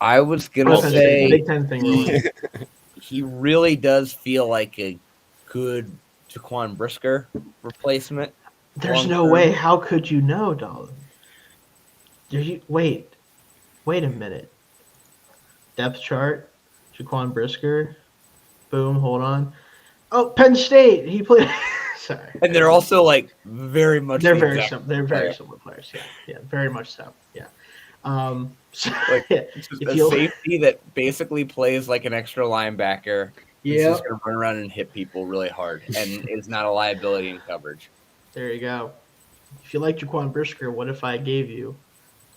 I was gonna say Big Ten thing rolling. He really does feel like a good Jaquan Brisker replacement. There's no way. How could you know, Dalton? Wait a minute. Depth chart, Jaquan Brisker. Boom, hold on. Oh, Penn State. He played. Sorry. And they're also like very much. They're very similar. They're very similar players. Yeah, very much so. Yeah. So, like just a safety that basically plays like an extra linebacker. He's just gonna run around and hit people really hard, and is not a liability in coverage. There you go. If you like Jaquan Brisker, what if I gave you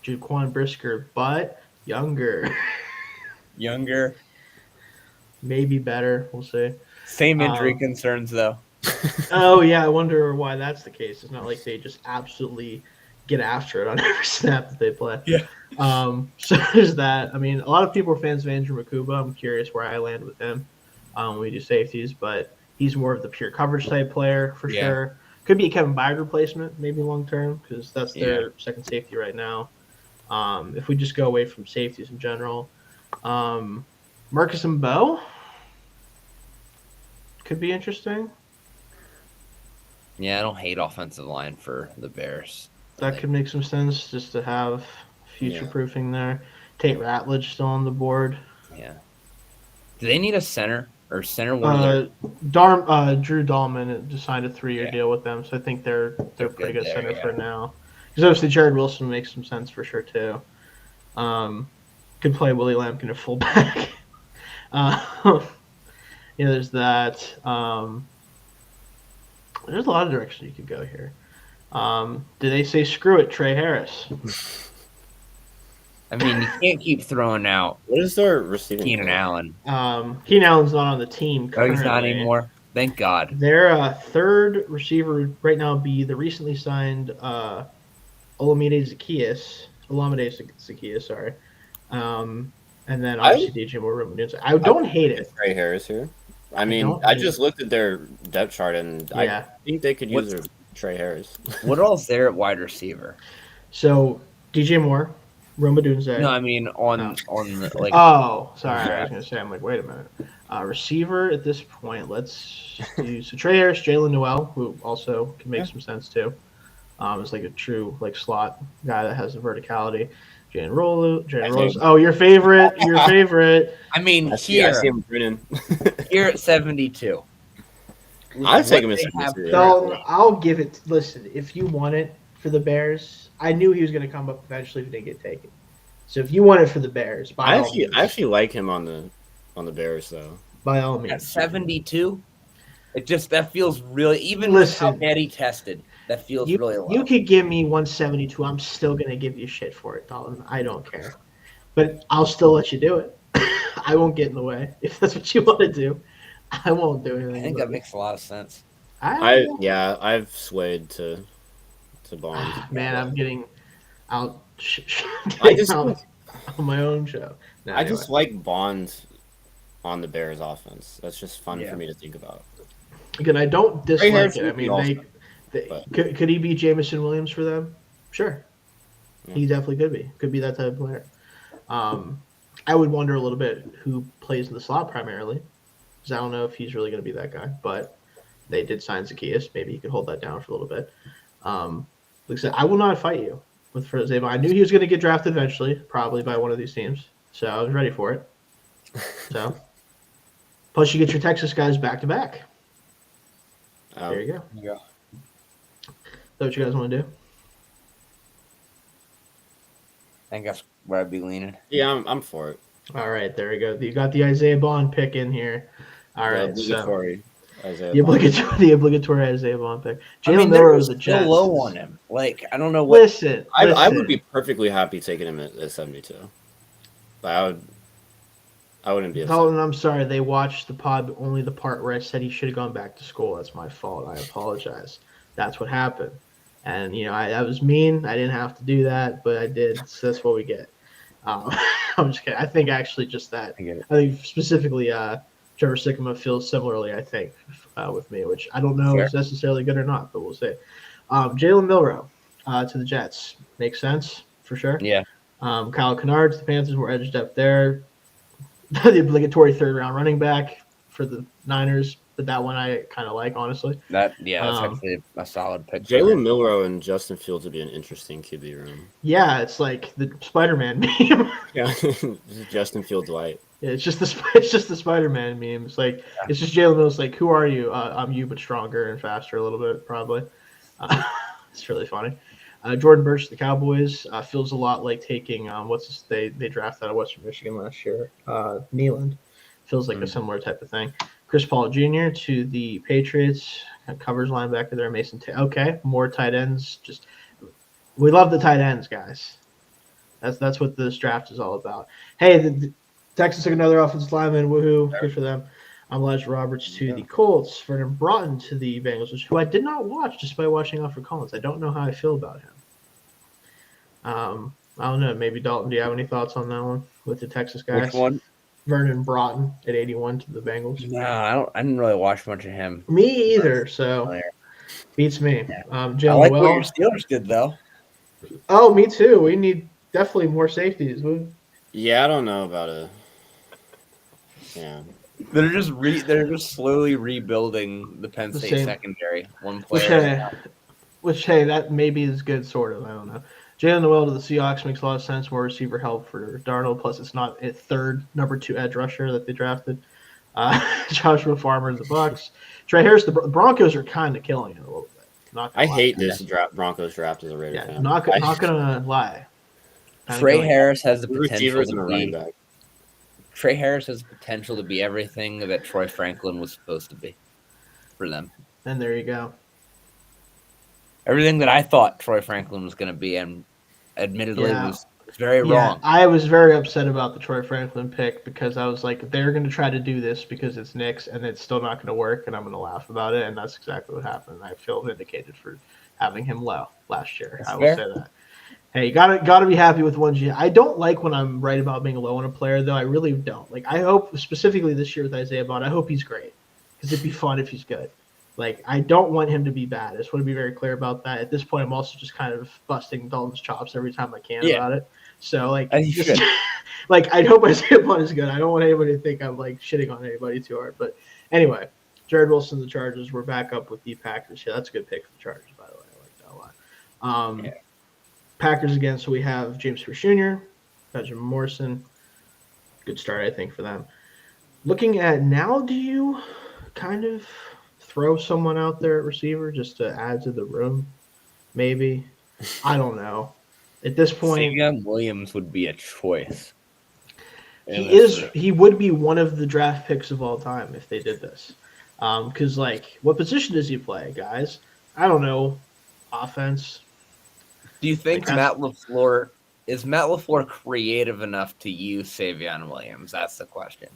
Jaquan Brisker, but younger? Younger. Maybe better. We'll see. Same injury concerns, though. Oh yeah, I wonder why that's the case. It's not like they just absolutely get after it on every snap that they play. Yeah. So there's that. I mean, a lot of people are fans of Andrew Makuba. I'm curious where I land with him when we do safeties, but he's more of the pure coverage type player for Yeah. sure. Could be a Kevin Byard replacement, maybe long term, because that's Yeah. their second safety right now. If we just go away from safeties in general, Marcus and Bo could be interesting. Yeah, I don't hate offensive line for the Bears. That could make some sense just to have future proofing there. Tate Ratledge still on the board. Yeah. Do they need a center or center one of their? Drew Dahlman just signed a 3-year deal with them, so I think they're pretty good there, center for now. Because obviously Jared Wilson makes some sense for sure too. Could play Willie Lampkin at fullback. There's that. There's a lot of directions you could go here. Did they say screw it, Trey Harris? I mean, you can't keep throwing out What is their receiving? Keenan Allen. Keenan Allen's not on the team currently. Oh, he's not anymore. Thank God. Their third receiver right now would be the recently signed Olamide Zaccheaus, sorry. And then obviously DJ Moore. I don't hate it. Trey Harris here. I mean, I just looked at their depth chart, and I think they could use Trey Harris. What else there at wide receiver? So DJ Moore, Roma Dunze. No, I mean on the like. Oh, sorry. I was gonna say. I'm like, wait a minute. Receiver at this point. Let's do so. Trey Harris, Jalen Noel, who also can make some sense too. Is like a true like slot guy that has the verticality. Jalen Rose. Oh, your favorite. I mean, I see him grinning. Here at 72. I'd take him at 72. Dalton, I'll give it. Listen, if you want it for the Bears, I knew he was going to come up eventually if he didn't get taken. So if you want it for the Bears, I actually like him on the Bears though. By all means, at 72, that feels really even Listen, with how Eddie tested. That feels really low. You could give me 172. I'm still going to give you shit for it, Dalton. I don't care. But I'll still let you do it. I won't get in the way. If that's what you want to do, I won't do anything. I think that makes a lot of sense. I've swayed to Bond. Man, I'm getting out on my own show. I just like Bond on the Bears offense. That's just fun for me to think about. Again, I don't dislike it. I mean, could he be Jameson Williams for them? Sure. Yeah. He definitely could be. Could be that type of player. I would wonder a little bit who plays in the slot primarily, because I don't know if he's really going to be that guy. But they did sign Zaccheaus. Maybe he could hold that down for a little bit. Like I said, I will not fight you with Zabon. I knew he was going to get drafted eventually, probably by one of these teams. So I was ready for it. So, plus you get your Texas guys back to back. There you go. Yeah. Is that what you guys want to do? I think that's where I'd be leaning. Yeah, I'm for it. All right, there we go. You got the Isaiah Bond pick in here. All right, obligatory the obligatory Isaiah Bond pick. Jalen Miller was still low on him. Like, I don't know what. Listen, I would be perfectly happy taking him at 72. But I wouldn't be upset. Dalton, I'm sorry. They watched the pod, but only the part where I said he should have gone back to school. That's my fault. I apologize. That's what happened. And, I was mean. I didn't have to do that, but I did. So that's what we get. I'm just kidding. I think actually just that. I think specifically Trevor Sikkema feels similarly, I think, with me, which I don't know if it's necessarily good or not, but we'll see. Jalen Milroe to the Jets. Makes sense, for sure. Yeah. Kyle Kennard to the Panthers, more edge depth there. The obligatory third-round running back for the Niners, but that one I kind of like, honestly. That's actually a solid pick. Jalen Milroe and Justin Fields would be an interesting QB room. Yeah, it's like the Spider-Man meme. Yeah, Justin Fields light. Yeah, it's just the Spider-Man meme. It's like it's just Jalen Milroe's like, who are you? I'm you, but stronger and faster a little bit, probably. It's really funny. Jordan Burch, the Cowboys, feels a lot like taking they drafted out of Western Michigan last year. Nealand feels like a similar type of thing. Chris Paul Jr. to the Patriots, covers linebacker there. Mason okay, more tight ends. Just we love the tight ends, guys. That's what this draft is all about. Hey, the Texas took another offensive lineman. Woohoo! Good for them. Elijah Roberts to Yeah. the Colts. Vernon Broughton to the Bengals, who I did not watch despite watching Alfred Collins. I don't know how I feel about him. I don't know. Maybe Dalton, do you have any thoughts on that one with the Texas guys? Which one? Vernon Broughton at 81 to the Bengals. No, I didn't really watch much of him. Me either. So beats me. Yeah. I Jalen like what your Well. Steelers did though. Oh, me too. We need definitely more safeties. Yeah, I don't know about it. Yeah. They're just slowly rebuilding the Penn State same. secondary. One Which player. hey, that maybe is good, sort of. I don't know. Jalen Noel to the Seahawks makes a lot of sense. More receiver help for Darnold. Plus, it's not a third number 2 edge rusher that they drafted. Joshua Farmer to the Bucks. Trey Harris. The Broncos are kind of killing it a little bit. I hate this Broncos draft as a Raider fan. Not gonna lie. Trey Harris has the potential Receivers and a to running be. back. Trey Harris has the potential to be everything that Troy Franklin was supposed to be for them. And there you go. Everything that I thought Troy Franklin was going to be, and admittedly was very wrong. I was very upset about the Troy Franklin pick because I was like, they're going to try to do this because it's Knicks and it's still not going to work, and I'm going to laugh about it, and that's exactly what happened. I feel vindicated for having him low last year. That's I will fair. say that. Hey, you gotta be happy with 1G. I don't like when I'm right about being low on a player, though. I really don't. Like, I hope, specifically this year with Isaiah Bond, I hope he's great because it'd be fun if he's good. Like, I don't want him to be bad. I just want to be very clear about that. At this point, I'm also just kind of busting Dalton's chops every time I can about it. So, like, like, I hope Isaiah Bond is good. I don't want anybody to think I'm, like, shitting on anybody too hard. But anyway, Jared Wilson, the Chargers, we're back up with the Packers. Yeah, that's a good pick for the Chargers, by the way. I like that a lot. Packers again, so we have James Pierce Jr., Patrick Morrison. Good start, I think, for them. Looking at now, do you kind of throw someone out there at receiver just to add to the room? Maybe. I don't know. At this point, Savion Williams would be a choice. He would be one of the draft picks of all time if they did this. Because, like, what position does he play, guys? I don't know. Offense. Do you think Matt LaFleur creative enough to use Savion Williams? That's the question.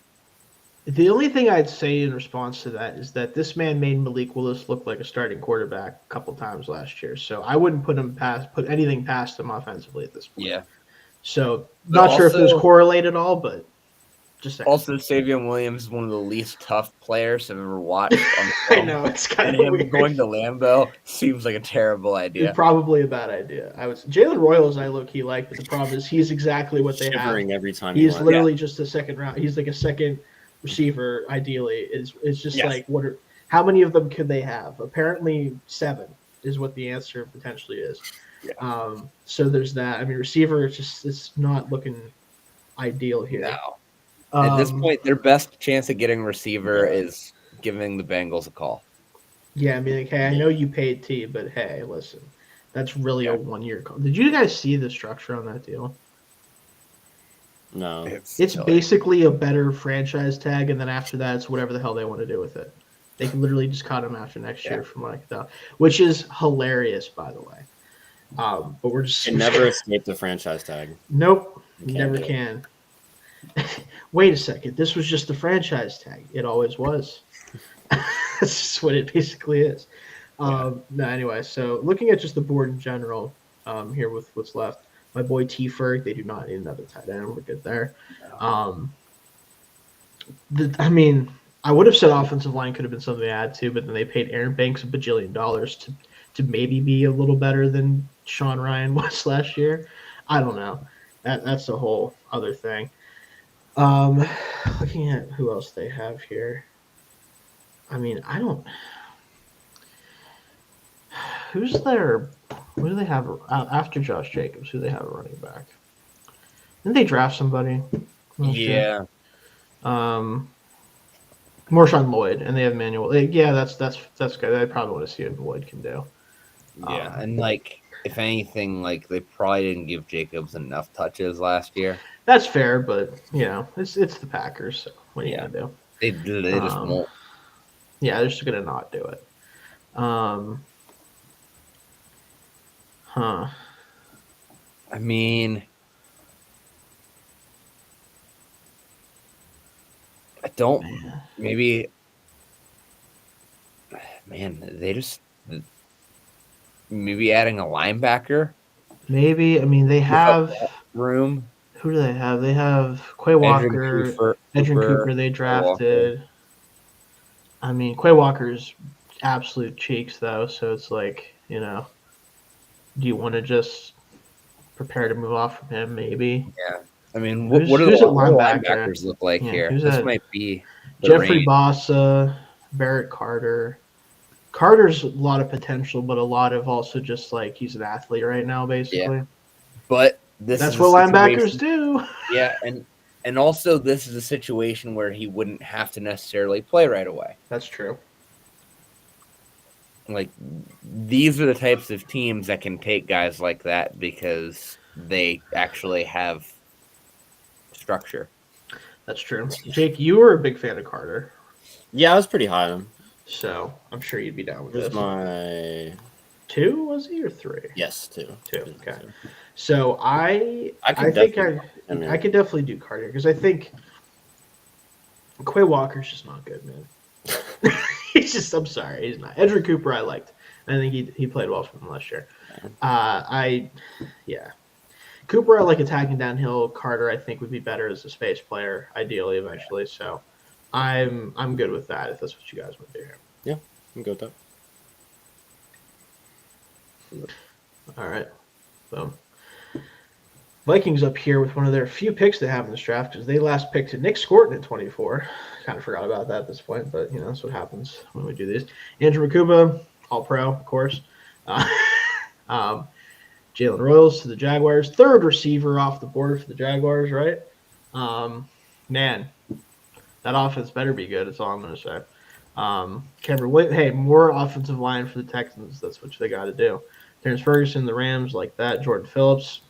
The only thing I'd say in response to that is that this man made Malik Willis look like a starting quarterback a couple times last year. So I wouldn't put anything past him offensively at this point. Yeah. So not sure if those correlate at all, but just saying. Also, Savion Williams is one of the least tough players I've ever watched. I know, it's kind of weird. Going to Lambeau seems like a terrible idea. It's probably a bad idea. Jalen Royals I low-key like, but the problem is he's exactly what they have. Every time he's literally just a second round. He's like a second receiver, ideally. It's just like how many of them could they have? Apparently 7 is what the answer potentially is. Yeah. So there's that. I mean, receiver, it's not looking ideal here. No. At this point, their best chance of getting a receiver is giving the Bengals a call. Yeah, I mean, like, hey, I know you paid T, but hey, listen, that's really a 1-year call. Did you guys see the structure on that deal? No. It's basically a better franchise tag, and then after that, it's whatever the hell they want to do with it. They can literally just cut him after next year from what I can tell, which is hilarious, by the way. But we're just... It never escaped the franchise tag. Nope, never can. Wait a second. This was just the franchise tag. It always was. That's just what it basically is. No, anyway, so looking at just the board in general here with what's left, my boy T. Ferg, they do not need another tight end. We're good there. I mean, I would have said offensive line could have been something to add to, but then they paid Aaron Banks $1 bajillion to maybe be a little better than Sean Ryan was last year. I don't know. That's a whole other thing. Looking at who else they have here. I mean, who do they have after Josh Jacobs? Who do they have a running back? Didn't they draft somebody? Yeah. Marshawn Lloyd, and they have Manuel. Yeah, that's good. I probably want to see what Lloyd can do. Yeah, and like, if anything, like, they probably didn't give Jacobs enough touches last year. That's fair, but it's the Packers. So what are you gonna do? They just won't. Yeah, they're just gonna not do it. I mean, don't Man. maybe. Man, they just maybe adding a linebacker. Maybe. I mean, they have room. Who do they have? They have Quay Walker, Edrin Cooper. They drafted. I mean, Quay Walker's absolute cheeks though, so it's like, do you want to just prepare to move off from him? Maybe. Yeah. I mean, Who's what do the linebacker? linebackers look like here? Who's This that? might be Jeffrey Bossa, Barrett Carter. Carter's a lot of potential, but a lot of also just like he's an athlete right now, basically. Yeah. But that's what linebackers do. Yeah, and also this is a situation where he wouldn't have to necessarily play right away. That's true. Like, these are the types of teams that can take guys like that because they actually have structure. That's true. Jake, you were a big fan of Carter. Yeah, I was pretty high on him. So I'm sure you'd be down with this. My 2, was he, or 3? Yes, 2. 2. Okay. So I could definitely do Carter because I think Quay Walker's just not good, man. I'm sorry, he's not. Edrin Cooper I liked. I think he played well for them last year. Cooper I like attacking downhill. Carter I think would be better as a space player, ideally eventually. So I'm good with that if that's what you guys want to do here. Yeah, I'm good with that. All right. Boom. Vikings up here with one of their few picks they have in this draft because they last picked Nick Scorton at 24. Kind of forgot about that at this point, but that's what happens when we do these. Andrew Makuba, All-Pro, of course. Jalen Royals to the Jaguars, third receiver off the board for the Jaguars, right? Man, that offense better be good. That's all I'm going to say. Cameron Williams, hey, more offensive line for the Texans. That's what they got to do. Terrence Ferguson, the Rams, like that. Jordan Phillips,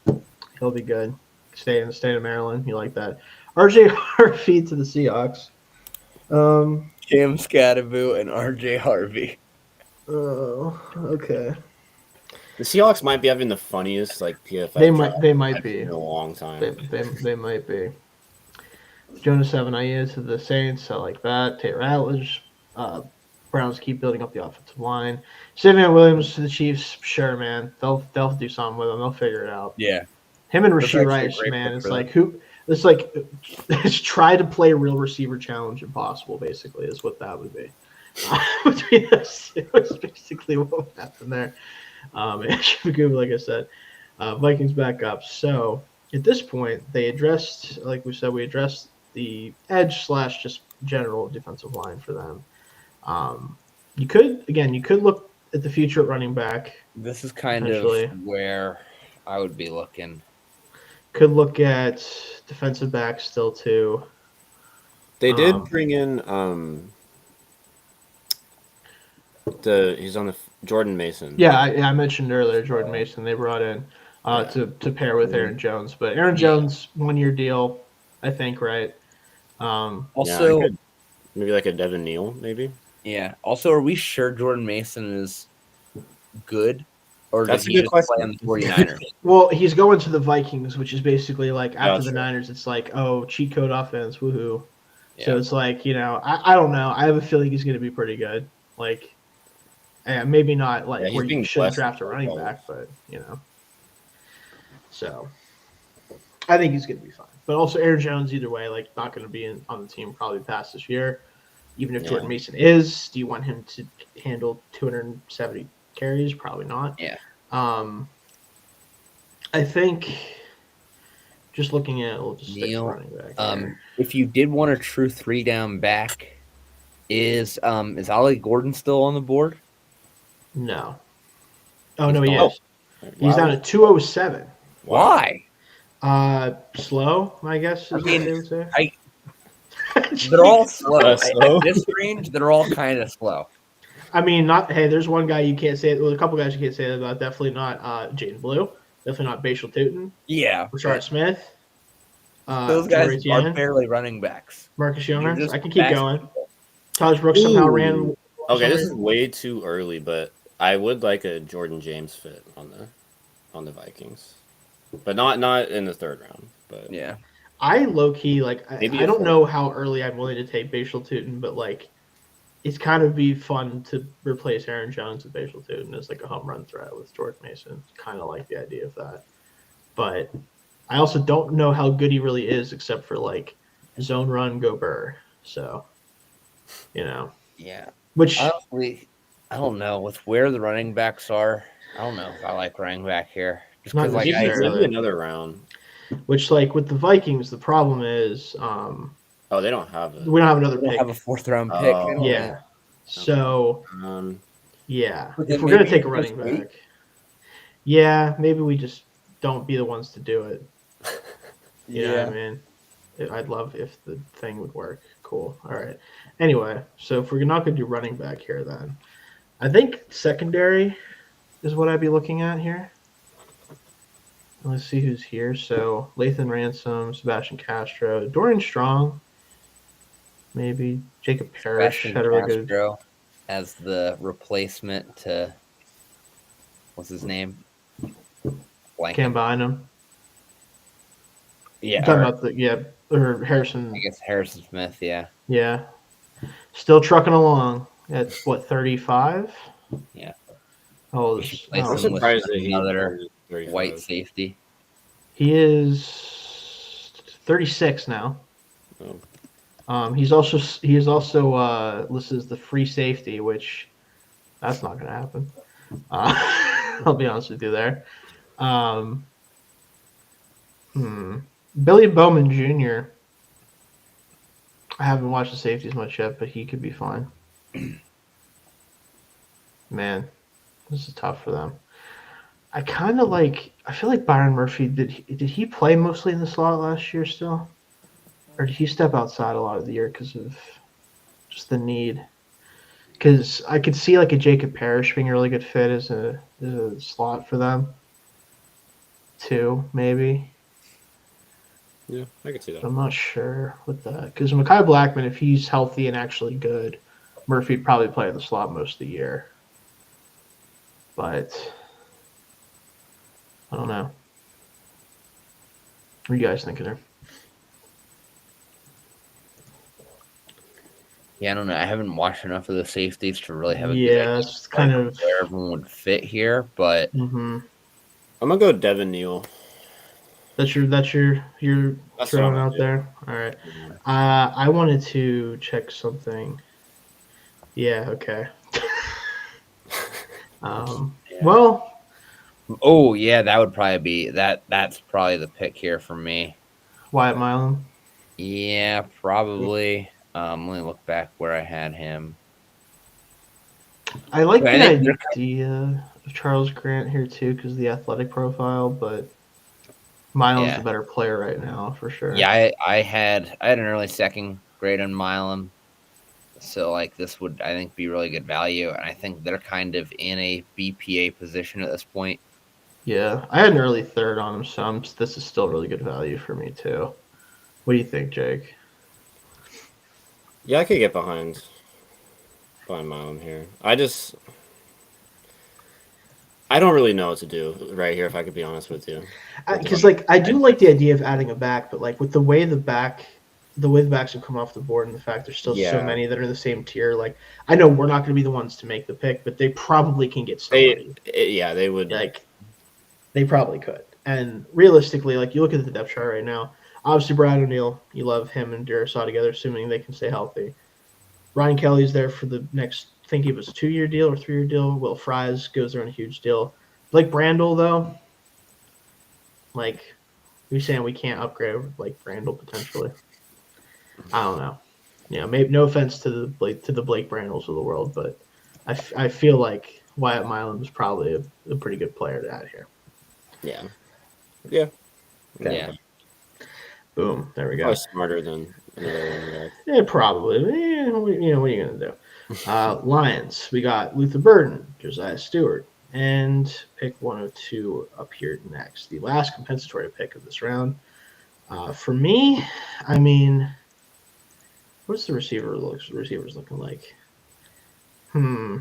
he'll be good. Stay in the state of Maryland. You like that. RJ Harvey to the Seahawks. Cam Scatterbo and RJ Harvey. Oh, okay. The Seahawks might be having the funniest PFF. They might be in a long time. They might be. Jonas Savaiinaea to the Saints. I like that. Taylor Atledge. Browns keep building up the offensive line. Savion Williams to the Chiefs. Sure, man. They'll do something with him. They'll figure it out. Yeah. Him and Rashee Rice, man. It's try to play a real receiver challenge impossible, basically, is what that would be. Between us, it was basically what would happen there. Like I said, Vikings back up. So at this point, they addressed, like we said, the edge / just general defensive line for them. You could look at the future at running back. This is kind of where I would be looking. Could look at defensive backs still too. They did bring in he's on the Jordan Mason. Yeah, I mentioned earlier Jordan Mason. They brought in to pair with Aaron Jones, but Aaron Jones 1-year deal, I think, right? Also, maybe like a Devin Neal, maybe. Yeah. Also, are we sure Jordan Mason is good? Or That's does he just play on the 49ers? Well, he's going to the Vikings, which is basically like after the Niners, it's like, oh, cheat code offense, woohoo. Yeah. So it's like, I don't know. I have a feeling he's going to be pretty good. Like, maybe not where you should draft a running back, but, So, I think he's going to be fine. But also Aaron Jones, either way, not going to be on the team probably past this year. Even if Jordan Mason is, do you want him to handle 270 carries? Probably not. Yeah. I think just looking at Neil, running back. If you did want a true 3-down back, is Ollie Gordon still on the board? No. Oh no, he is. He's down at 207. Why? Slow, I guess. Is what they would say. They're all slow. At this range, they're all kind of slow. I mean, there's one guy you can't say. Well, a couple guys you can't say that about. Definitely not Jaden Blue. Definitely not Bashal Tootin. Yeah. Rashard Smith. Those guys are barely running backs. Marcus Jones. I can keep going. Taj Brooks somehow ran. Okay, this is way too early, but I would like a Jordan James fit on the Vikings, but not in the third round. But yeah. I low key like Maybe I a don't fourth. know how early I'm willing to take Bashal Tutin, but like it's kind of be fun to replace Aaron Jones with Bashal Tutin as like a home run threat with George Mason. Kind of like the idea of that, but I also don't know how good he really is, except for like zone run, go Burr. So Yeah. which Honestly, I don't know. With where the running backs are, I don't know if I like running back here. Just not because, like, Maybe necessarily. another round. Which like with the Vikings, the problem is Oh, they don't have it. we don't have another we don't have a pick. fourth round pick. I Oh, don't Yeah. know. okay. So Um, yeah, But if then we're gonna maybe take a you just running wait. back, yeah, maybe we just don't be the ones to do it. You know what I Yeah. mean? I'd love if the thing would work. Cool. All right. Anyway, so if we're not gonna do running back here, then I think secondary is what I'd be looking at here. Let's see who's here. So Lathan Ransom, Sebastian Castro, Dorian Strong, maybe Jacob Parrish Sebastian had a really good. Castro as the replacement to what's his name? Can't Blanking. bind him. I'm Yeah, talking or about or I Harrison. guess Harrison Smith. Yeah, Yeah, still trucking along at what 35. yeah. Oh, We should I place I'm don't him know. with surprised that he another turned white 35. safety. He is 36 now. Oh. He is also listed as the free safety, which that's not going to happen. I'll be honest with you there. Um, Billy Bowman Jr. I haven't watched the safeties much yet, but he could be fine. Man, this is tough for them. I kind of like. I feel like Byron Murphy did he play mostly in the slot last year still, or did he step outside a lot of the year because of just the need? Because I could see like a Jacob Parrish being a really good fit as a slot for them too, maybe. Yeah, I could see that. I'm not sure with that because Mekhi Blackman, if he's healthy and actually good, Murphy'd probably play in the slot most of the year. But I don't know. What are you guys thinking there? Yeah, I don't know. I haven't watched enough of the safeties to really have a good Yeah, idea it's kind of. where everyone would fit here. But Mm-hmm. I'm gonna go Devin Neal. That's your That's what I'm throwing gonna out do. there. All right. Yeah. I wanted to check something. Yeah. Okay. yeah. Well, Oh yeah, that would probably be that. That's probably the pick here for me. Wyatt Milam. Yeah, probably. Let me look back where I had him. I like But the I think idea of Charles Grant here too because of the athletic profile, but Milam's the yeah, better player right now for sure. yeah. I had an early second grade on Milam, so like this would I think be really good value, and I think they're kind of in a BPA position at this point. Yeah, I had an early third on him, so this is still really good value for me too. What do you think, Jake? Yeah, I could get behind Milam here. I don't really know what to do right here, if I could be honest with you. Because like I do like the idea of adding a back, but like with the way the backs have come off the board and the fact there's still so Yeah. many that are in the same tier, like I know we're not going to be the ones to make the pick, but they probably can get somebody. They would. Like they probably could. And realistically, like you look at the depth chart right now, obviously Brad O'Neill, you love him and Durasaw together, assuming they can stay healthy. Ryan Kelly's there for the next. I think it was a 2-year deal or 3-year deal. Will Fries goes there on a huge deal. Blake Brandel though, like you're saying we can't upgrade Blake Brandel potentially. I don't know. Yeah, maybe no offense to the Blake Brandels of the world, but I feel like Wyatt Milam is probably a pretty good player to add here. Yeah. Yeah. Okay. Yeah. Boom. There we go. Probably smarter than another running back. Yeah, probably. What are you gonna do? Lions. We got Luther Burden, Josiah Stewart, and pick 102 up here next. The last compensatory pick of this round. For me, I mean, what's the receivers looking like? Mr.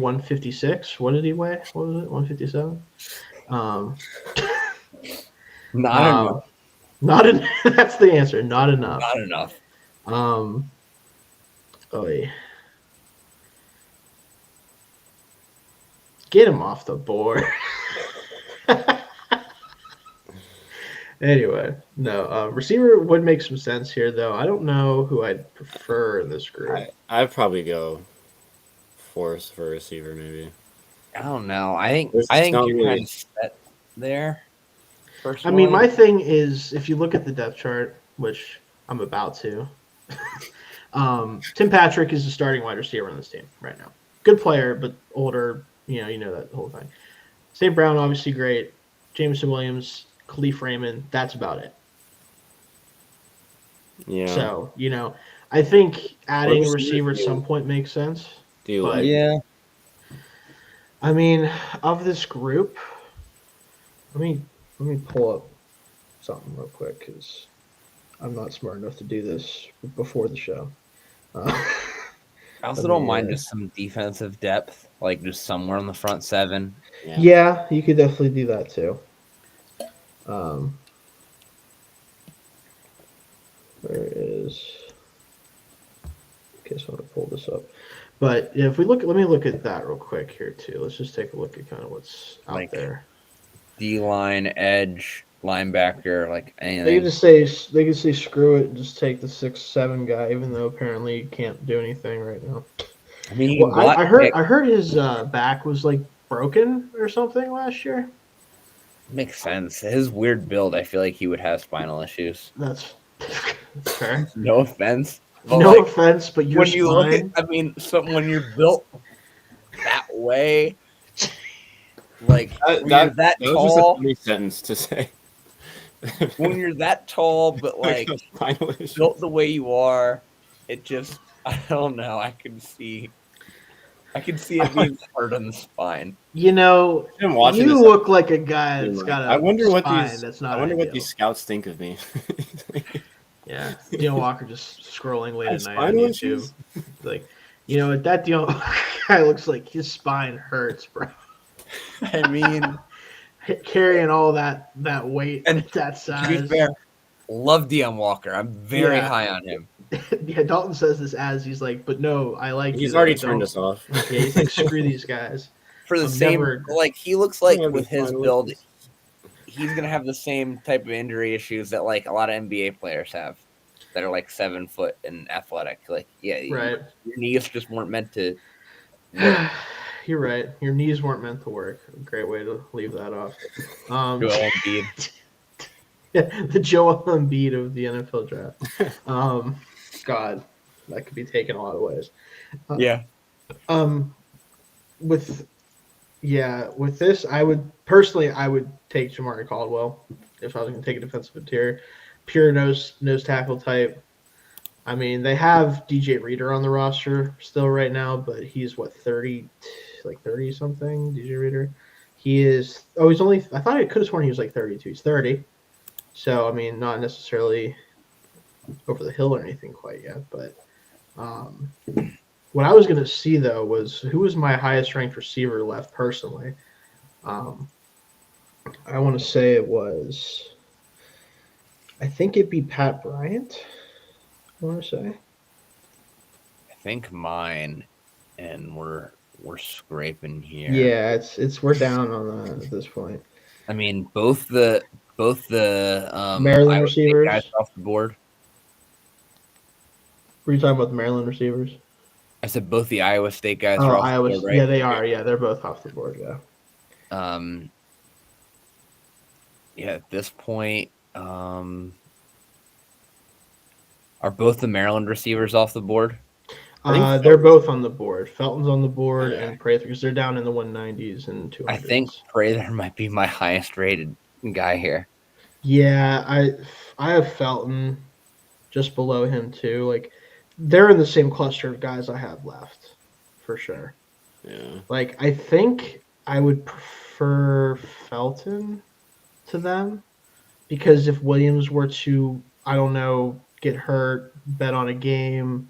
156. What did he weigh? What was it? 157. Not enough. That's the answer. Not enough. Not enough. Oy. Get him off the board. Anyway, no. Receiver would make some sense here, though. I don't know who I'd prefer in this group. I'd probably go Forrest for receiver, maybe. I don't know. I think There's you're really- kind of set there. I Personally. mean, my thing is, if you look at the depth chart, which I'm about to, Tim Patrick is the starting wide receiver on this team right now. Good player, but older. You know that whole thing. St. Brown, obviously great. Jameson Williams, Khalif Raymond. That's about it. Yeah. So I think adding a What receiver at receiver some point makes sense. Do you but- like? Yeah. I mean, of this group, let me pull up something real quick because I'm not smart enough to do this before the show. I also don't mind just some defensive depth, like just somewhere on the front seven. Yeah, you could definitely do that too. There is. Okay, so I'm gonna pull this up. But if we let me look at that real quick here too. Let's just take a look at kind of what's out there. D-line, edge, linebacker, like anything. They could say screw it and just take the 6'7" guy, even though apparently he can't do anything right now. I mean, Well, I heard his back was like broken or something last year. Makes sense. His weird build, I feel like he would have spinal issues. That's fair. No offense. But No offense, but your when you look at, spine. when you're built that way, like when you're that was just a tall, funny sentence to say. when you're that tall, but like Spinal issue. built the way you are, it just, I don't know. I can see it being hard on the spine. I'm watching You this- look like a guy that's got a I wonder what spine these. that's not I wonder what ideal. these scouts think of me. Yeah, Dion Walker just scrolling late at night on Spinal YouTube. issues? Like, that Dion guy looks like his spine hurts, bro. I mean, Carrying all that weight And at that to be size. fair, love Deion Walker. I'm very Yeah. high on him. Yeah, Dalton says this as he's like, but no, I like you. He's though. already Don't- turned us off. Yeah, he's like, screw these guys. For the I'm same, never- like he looks like Yeah, with but his spinal build, issues. he's gonna have the same type of injury issues that like a lot of NBA players have, that are like 7 foot and athletic. Like, yeah, Right. your knees just weren't meant to work. You're right. Your knees weren't meant to work. Great way to leave that off. Joel Embiid. Yeah, the Joel Embiid of the NFL draft. God, that could be taken a lot of ways. Yeah, With this, I would take Jamari Caldwell if I was going to take a defensive interior, pure nose tackle type. I mean, they have DJ Reader on the roster still right now, but he's 30 something. DJ Reader, he is. Oh, he's only. I thought I could have sworn he was like 32. He's 30. So I mean, not necessarily over the hill or anything quite yet, but what I was going to see though was who was my highest ranked receiver left personally. I want to say it was. I think it'd be Pat Bryant. I want to say. I think mine, and we're scraping here. Yeah, it's we're down on that at this point. I mean both the Maryland Iowa State receivers? guys off the board. Were you talking about the Maryland receivers? I said both the Iowa State guys Oh, are off Iowa. the board, right? Yeah, they are. Yeah, they're both off the board. Yeah. Yeah, at this point, are both the Maryland receivers off the board? They're both on the board. Felton's on the board and Prather because they're down in the 190s and 200s. I think Prather might be my highest rated guy here. Yeah, I have Felton just below him too. Like they're in the same cluster of guys I have left for sure. Yeah. Like I think I would prefer Felton to them because if Williams were to, I don't know, get hurt, bet on a game,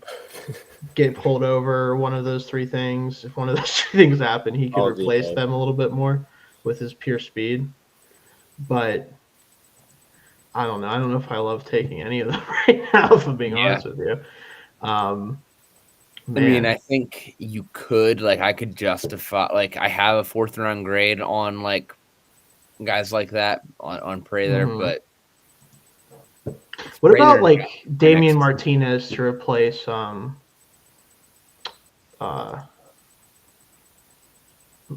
get pulled over, one of those three things, if one of those three things happen, he could All the replace above. them a little bit more with his pure speed. But I don't know. I don't know if I love taking any of them right now, if I'm being honest with you. I mean, Man. I think you could, like, I could justify, like, I have a 4th round grade on, like, guys like that on Prather, but What about, Prather like, Damian next- Martinez to replace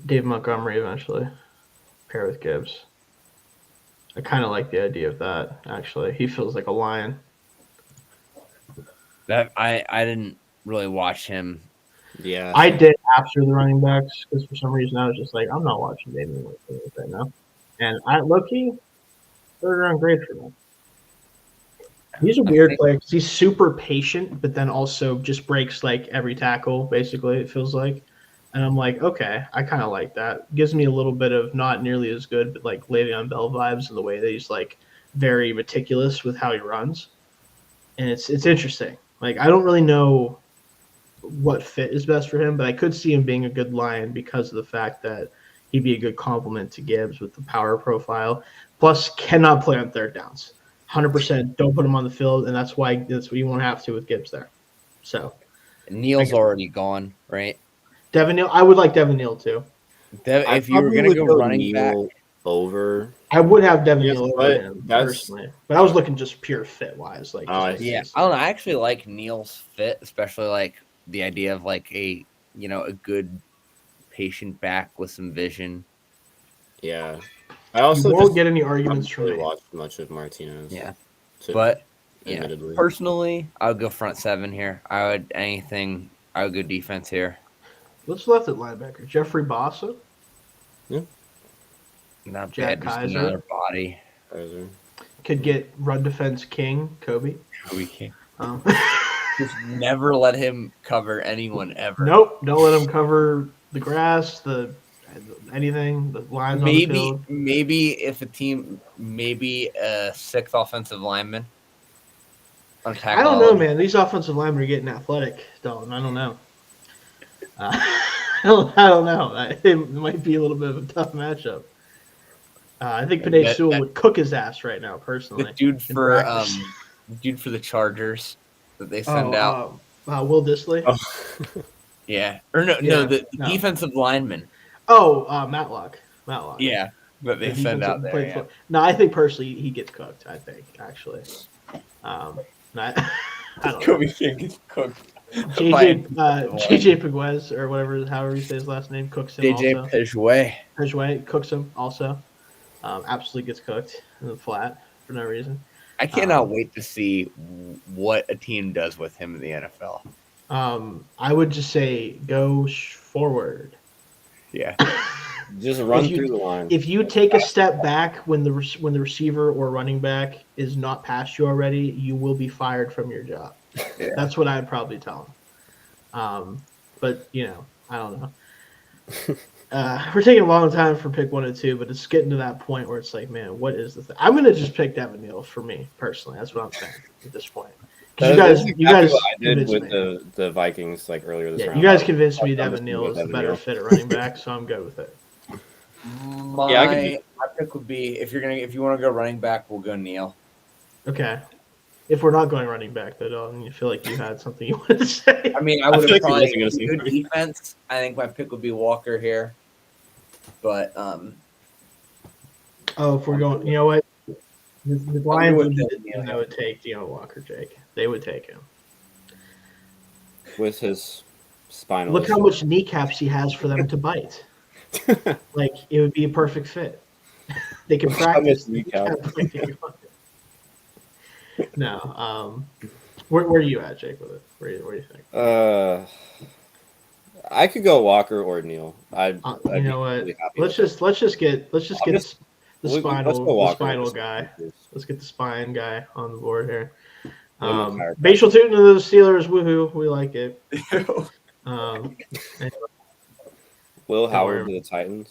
Dave Montgomery eventually? Pair with Gibbs. I kind of like the idea of that, actually. He feels like a lion. That I didn't really watch him. Yeah, I did after the running backs because for some reason I was just like, I'm not watching Damian Martinez right now. And low-key, 3rd round grade for me. He's a weird player because he's super patient, but then also just breaks like every tackle, basically, it feels like. And I'm like, okay, I kind of like that. Gives me a little bit of not nearly as good, but like Le'Veon Bell vibes in the way that he's like very meticulous with how he runs. And it's interesting. Like, I don't really know what fit is best for him, but I could see him being a good Lion because of the fact that he'd be a good complement to Gibbs with the power profile. Plus, cannot play on 3rd downs. 100% don't put him on the field, and that's why you won't have to with Gibbs there. So Neal's already gone, right? Devin Neal, I would like Devin Neal too. If you were gonna go running back over, I would have Devin Yes, Neal over but him that's- personally, but I was looking just pure fit wise, like. I just see. Yeah, I don't know. I actually like Neal's fit, especially like the idea of like a good patient back with some vision. Yeah, I also you won't just get any arguments haven't from really me. watched much of Martinez. Yeah, to- but admittedly. personally, I would go front 7 here. I would go defense here. What's left at linebacker? Jeffrey Bossa, Not Jack bad, just Kaiser. another body. Could get run defense king Kobe. We can Um, just never let him cover anyone ever. Nope, don't let him cover the grass, anything, the lines on the field. Maybe if a team, maybe a 6th offensive lineman. I don't know, man. These offensive linemen are getting athletic, Dalton. I don't know. I don't know. It might be a little bit of a tough matchup. I think Penei Sewell would cook his ass right now, personally. The dude for the Chargers that they send out. Will Dissly? Oh. Yeah. Or no, the defensive lineman. Oh, Matlock. Yeah, that they send out there. Yeah. No, I think personally he gets cooked, I think, actually. I don't know. Gets cooked. JJ Pegues, or however you say his last name, cooks him JJ also. Pejue cooks him also. Absolutely gets cooked in the flat for no reason. I cannot wait to see what a team does with him in the NFL. I would just say go forward. Yeah. Just run through the line. If you take a step back when the receiver or running back is not past you already, you will be fired from your job. Yeah. That's what I'd probably tell him. But I don't know. We're taking a long time for pick 1 and 2, but it's getting to that point where it's like, man, what is the thing? I'm gonna just pick Devin Neal for me personally. That's what I'm saying at this point. You guys what I did with the Vikings like earlier this round. You guys convinced me Devin Neal is the better fit at running back, so I'm good with it. My pick would be if you want to go running back, we'll go Neal. Okay. If we're not going running back, though, I feel like you had something you wanted to say. I mean, I would have probably good defense. I think my pick would be Walker here. But if we're going, you know what? The Lions would take Walker, Jake. They would take him with his spinal. Look how much kneecaps he has for them to bite. Like it would be a perfect fit. They can practice. No. Where are you at, Jake? With it? Where do you think? I could go Walker or Neal. You know what? Really let's just get the spinal guy. Let's get the spine guy on the board here. Bashal Tootin to the Steelers. Woohoo! We like it. Will Howard to the Titans.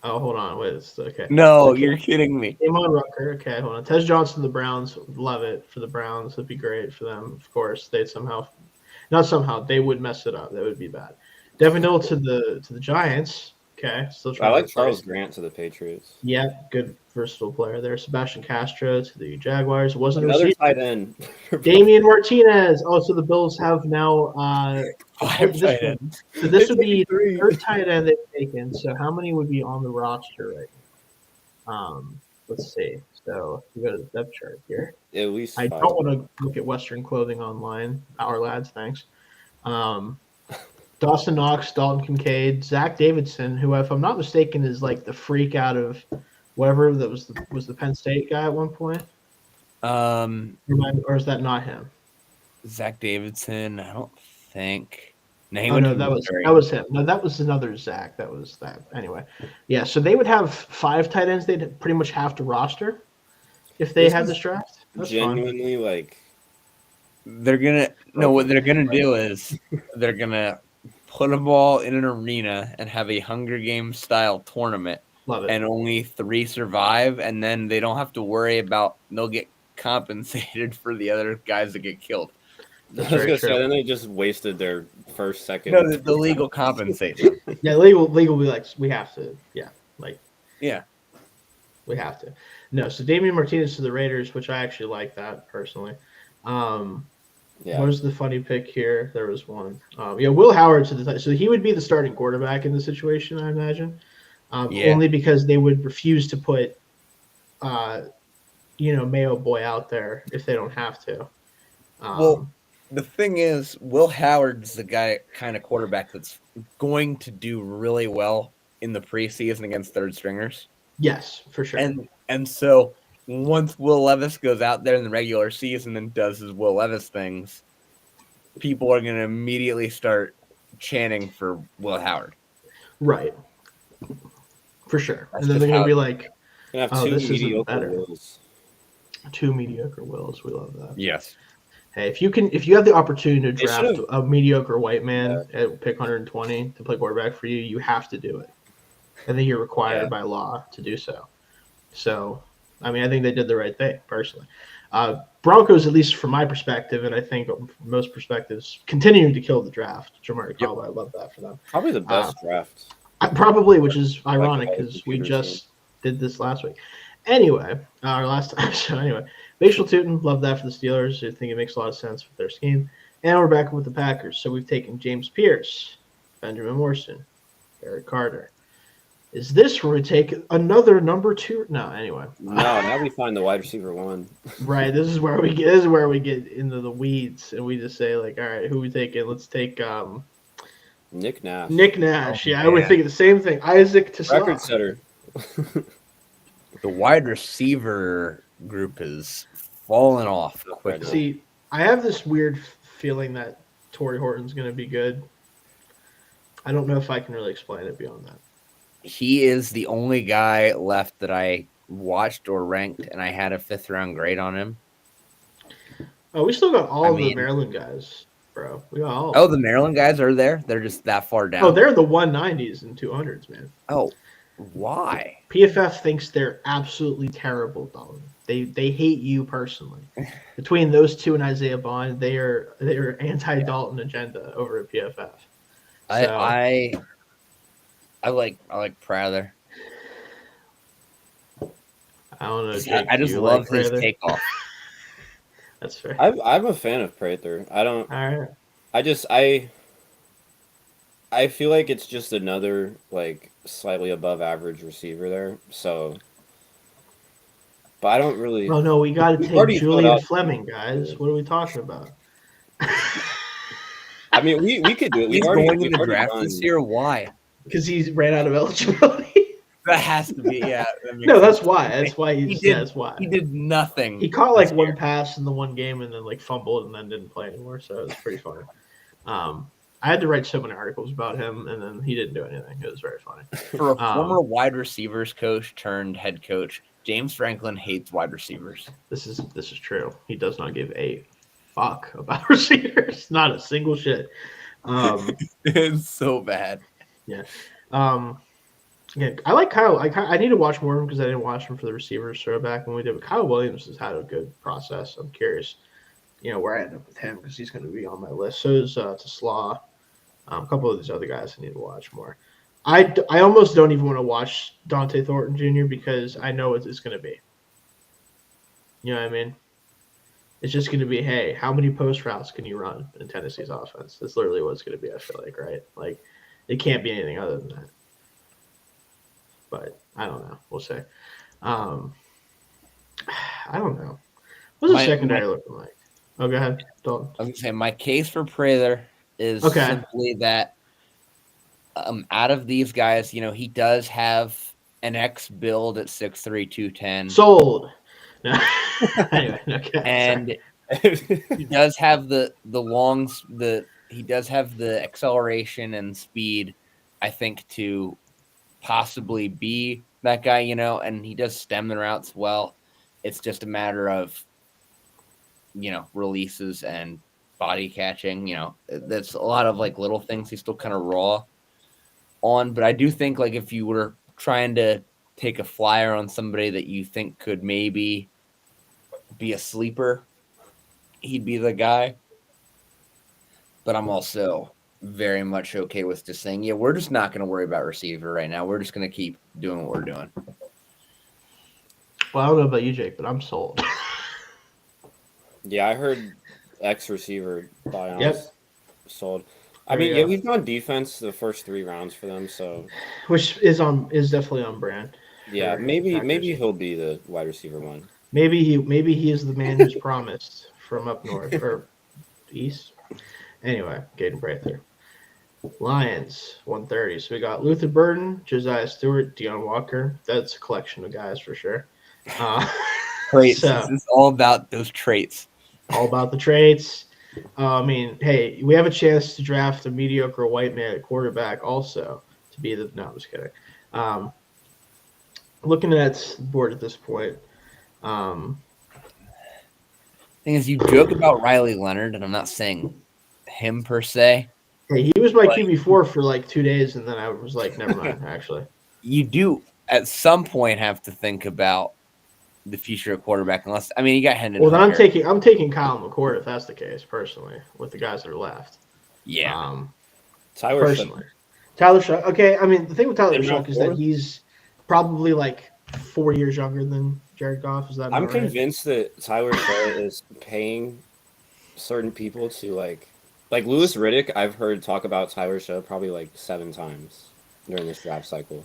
Oh, hold on. Wait. Okay. No, you're kidding me. Damon Rucker. Okay, hold on. Tez Johnson, the Browns. Love it for the Browns. That'd be great for them. Of course, they would mess it up. That would be bad. Devin Neal to the Giants. Okay, still I trying like to Charles replace. Grant to the Patriots. Yeah, good versatile player there. Sebastian Castro to the Jaguars. Wasn't a Another receiver. tight end. Damian Martinez. Oh, so the Bills have now Five this tight one. ends. So this They would be take three. the third tight end they've taken. So how many would be on the roster right now? Let's see. So we go to the depth chart here. At least I 5. don't want to look at Western Clothing online. Our lads, thanks. Dawson Knox, Dalton Kincaid, Zach Davidson, who, if I'm not mistaken, is like the freak out of whatever that was the Penn State guy at one point. Or is that not him? Zach Davidson. I don't think. No, he Oh went no, to that Missouri. was him. No, that was another Zach. That was that. Anyway, yeah. So they would have 5 tight ends. They'd pretty much have to roster if they This had is this draft. That's fine. genuinely like They're gonna no. What they're gonna do is they're gonna put them all in an arena and have a Hunger Games style tournament, Love it. and only 3 survive, and then they don't have to worry about they'll get compensated for the other guys that get killed. I was gonna say, then they just wasted their first, second. No, the legal compensation. Yeah, legal will be like we have to. Yeah, like Yeah. we have to. No, so Damian Martinez to the Raiders, which I actually like that personally. Yeah. What was the funny pick here? There was one. Will Howard to the so he would be the starting quarterback in the situation, I imagine. Only because they would refuse to put, Mayo Boy out there if they don't have to. Well, the thing is, Will Howard's the guy kind of quarterback that's going to do really well in the preseason against third stringers. Yes, for sure. And so once Will Levis goes out there in the regular season and does his Will Levis things, people are going to immediately start chanting for Will Howard. Right. For sure. That's and then they're going to be like, gonna have 2 this isn't mediocre better. Wills. 2 mediocre Wills. We love that. Yes. Hey, if you have the opportunity to draft a mediocre white man at pick 120 to play quarterback for you, you have to do it. I think you're required by law to do so. So, I mean, I think they did the right thing, personally. Broncos, at least from my perspective, and I think from most perspectives, continuing to kill the draft. Jamari Caldwell, I love that for them. Probably the best draft. Probably, which is ironic because we just did this last week. Anyway, our last time. So anyway, Bashal Tootin, love that for the Steelers. I think it makes a lot of sense with their scheme. And we're back with the Packers. So we've taken James Pierce, Benjamin Morrison, Eric Carter. Is this where we take another number 2? No, anyway. No, now we find the wide receiver 1. Right. This is where we get into the weeds, and we just say like, all right, who we taking? Let's take Nick Nash. I would think the same thing. Isaac to record setter. The wide receiver group is falling off quickly. See, I have this weird feeling that Torrey Horton's going to be good. I don't know if I can really explain it beyond that. He is the only guy left that I watched or ranked, and I had a 5th-round grade on him. Oh, we still got all the Maryland guys, bro. We got all. Oh, the Maryland guys are there? They're just that far down. Oh, they're the 190s and 200s, man. Oh, why? PFF thinks they're absolutely terrible, Dalton. They hate you personally. Between those two and Isaiah Bond, they are anti-Dalton agenda over at PFF. So, I like Prather. I don't know. Jake, I just love his takeoff. That's fair. I'm a fan of Prather. I don't. All right. I feel like it's just another like slightly above average receiver there. So, but I don't really. Oh no, we got to take Julian Fleming, guys. What are we talking about? I mean, we could do it. He's going in the draft this year. Why? Because he ran out of eligibility. That has to be, yeah. No, that's why. That's why that's why. He did nothing. He caught like one pass in the one game and then like fumbled and then didn't play anymore. So it was pretty funny. I had to write so many articles about him and then he didn't do anything. It was very funny. For a former wide receivers coach turned head coach, James Franklin hates wide receivers. This is true. He does not give a fuck about receivers. Not a single shit. It's so bad. Yeah. Again, I like Kyle. I need to watch more of him because I didn't watch him for the receivers throwback when we did. But Kyle Williams has had a good process. I'm curious, where I end up with him because he's going to be on my list. So is to Slaw. A couple of these other guys I need to watch more. I almost don't even want to watch Dante Thornton Jr. because I know what it's going to be. You know what I mean? It's just going to be, hey, how many post routes can you run in Tennessee's offense? That's literally what it's going to be, I feel like, right? Like, it can't be anything other than that. But I don't know. We'll see. I don't know. What's the secondary looking like? Oh, go ahead, Dalton. I was going to say, my case for Prather is simply that out of these guys, he does have an X build at 6'3", 210. Sold. No. Anyway, okay. And he does have he does have the acceleration and speed, I think, to possibly be that guy, and he does stem the routes well. It's just a matter of, releases and body catching. That's a lot of little things he's still kind of raw on. But I do think if you were trying to take a flyer on somebody that you think could maybe be a sleeper, he'd be the guy. But I'm also very much okay with just saying, yeah, we're just not going to worry about receiver right now. We're just going to keep doing what we're doing. Well, I don't know about you, Jake, but I'm sold. Yeah, I heard X receiver buy-ons. Yep. Sold. I mean, we've gone defense the first 3 rounds for them, so which is definitely on brand. Yeah, maybe he'll be the wide receiver one. Maybe he is the man who's promised from up north or east. Anyway, Gaten Prather. Lions 130. So we got Luther Burden, Josiah Stewart, Deion Walker. That's a collection of guys for sure. Traits. So, this is all about those traits. All about the traits. I mean, hey, we have a chance to draft a mediocre white man at quarterback also to be the. No, I'm just kidding. Looking at the board at this point. Thing is, you joke about Riley Leonard, and I'm not saying him per se. Hey, he was my QB4 for 2 days, and then I was like, never mind, actually. You do, at some point, have to think about the future of quarterback, unless, you got Hendon. Well, then I'm taking Kyle McCord if that's the case, personally, with the guys that are left. Yeah. Tyler Shuck. Okay, the thing with Tyler Shuck is that he's probably 4 years younger than Jared Goff. Is that I'm convinced that Tyler Shuck is paying certain people to like Louis Riddick. I've heard talk about Tyler Shuck probably 7 times during this draft cycle.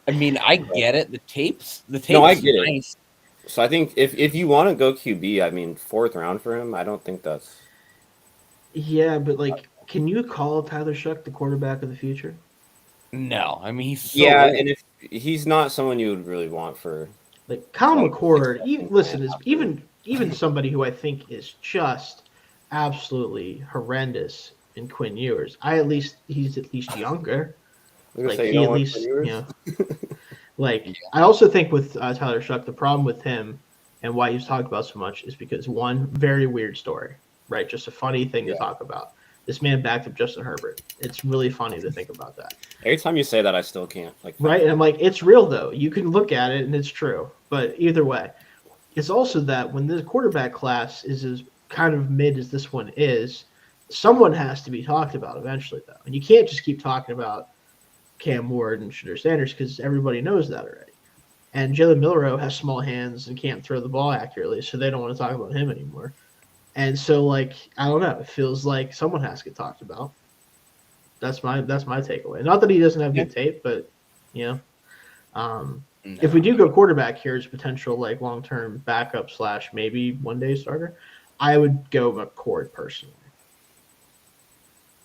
I get it. The tapes. No, I get it. So I think if you want to go QB, 4th round for him, I don't think that's. Yeah, but can you call Tyler Shuck the quarterback of the future? No, he's so old. And if he's not someone you would really want for Kyle McCord. Even somebody who I think is just absolutely horrendous in Quinn Ewers. He's at least younger. I also think with Tyler Shuck, the problem with him and why he's talked about so much is because one very weird story, right? Just a funny thing to talk about. This man backed up Justin Herbert. It's really funny to think about that. Every time you say that, I still can't. Right? And I'm it's real, though. You can look at it, and it's true. But either way, it's also that when this quarterback class is as kind of mid as this one is, someone has to be talked about eventually, though. And you can't just keep talking about Cam Ward and Shedeur Sanders because everybody knows that already. And Jalen Milroe has small hands and can't throw the ball accurately, so they don't want to talk about him anymore. And so, I don't know. It feels like someone has to get talked about. That's my takeaway. Not that he doesn't have good tape, but if we do go quarterback here as potential long-term backup / maybe one-day starter, I would go McCord personally.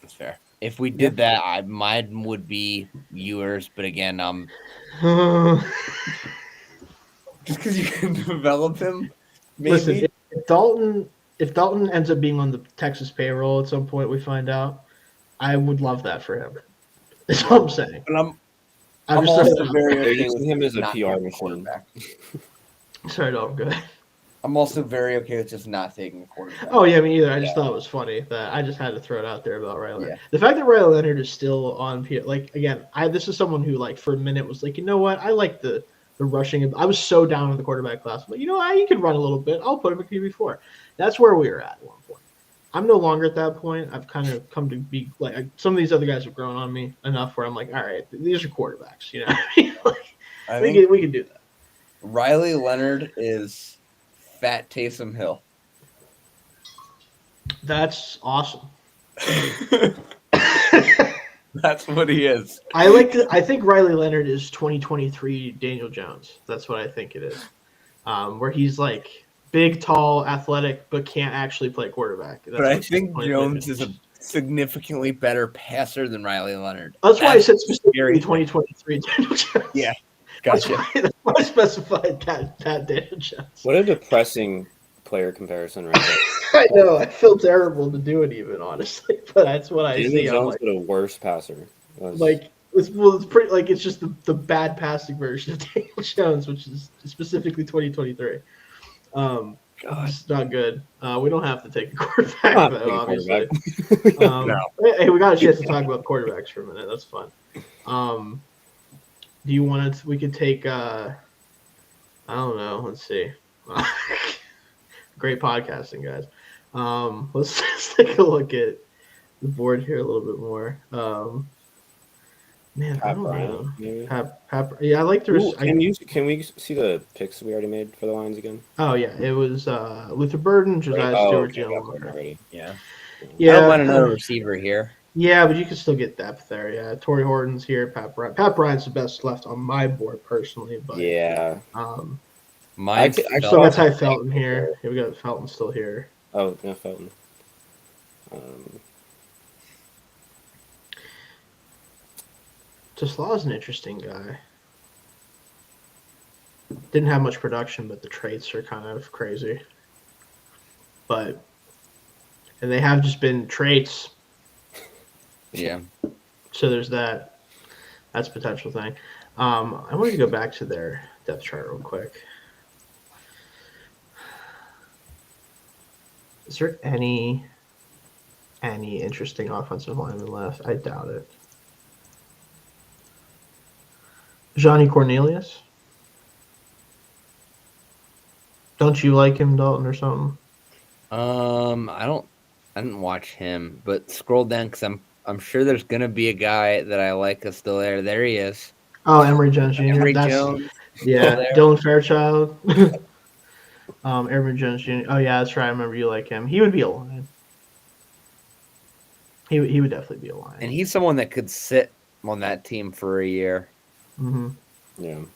That's fair. If we did that, mine would be Ewers, but again, just because you can develop him. Maybe. Listen, if Dalton ends up being on the Texas payroll at some point, we find out, I would love that for him. That's what I'm saying. But I'm also very okay with him as a PR machine. Sorry, Dalton, go ahead. I'm also very okay with just not taking a quarterback. Oh, yeah, me either. I just thought it was funny that I just had to throw it out there about Riley. Yeah. The fact that Riley Leonard is still on, again, this is someone who, for a minute was you know what? I like the rushing. I was so down with the quarterback class. But you know what? You can run a little bit. I'll put him at QB4. That's where we were at one point. I'm no longer at that point. I've kind of come to be like some of these other guys have grown on me enough where I'm like, all right, these are quarterbacks. You know, what I mean? Like, I we think can do that. Riley Leonard is Fat Taysom Hill. That's awesome. That's what he is. I think Riley Leonard is 2023 Daniel Jones. That's what I think it is. Where he's like big, tall, athletic, but can't actually play quarterback. But I think Jones is a significantly better passer than Riley Leonard. That's why I said specifically 2023 Daniel Jones. Yeah, gotcha. That's why I specified that Daniel Jones. What a depressing player comparison right there. I know. I feel terrible to do it even, honestly, but that's what I see. Daniel Jones, but a worse passer. It's pretty like it's just the bad passing version of Daniel Jones, which is specifically 2023. It's not good. We don't have to take a quarterback, though, obviously. No. Hey, we got a chance to talk about quarterbacks for a minute. That's fun. Do you want to? We could take. I don't know. Let's see. Great podcasting, guys. Let's take a look at the board here a little bit more. Man, I don't know. Yeah, I like the. Can we see the picks we already made for the lines again? Oh yeah, it was Luther Burden, Josiah Stewart, Jalen already. Yeah. Yeah, I don't want another receiver here. Yeah, but you can still get depth there. Yeah, Torrey Horton's here. Pat Bryant's the best left on my board personally, but yeah. Mine's still got Ty Felton here. Yeah, we got Felton still here. Oh, yeah, Felton. Taslaw's an interesting guy. Didn't have much production, but the traits are kind of crazy. And they have just been traits. Yeah. So there's that. That's a potential thing. I wanted to go back to their depth chart real quick. Is there any interesting offensive lineman left? I doubt it. Johnny Cornelius? Don't you like him, Dalton, or something? I didn't watch him, but scroll down because I'm sure there's gonna be a guy that I like is still there. There he is. Oh, Emory Jones Jr. Jones. Yeah, Dylan Fairchild. Emory Jones Jr. Oh yeah, that's right. I remember you like him. He would be a line. He would definitely be a line. And he's someone that could sit on that team for a year. Mm-hmm. Yeah. What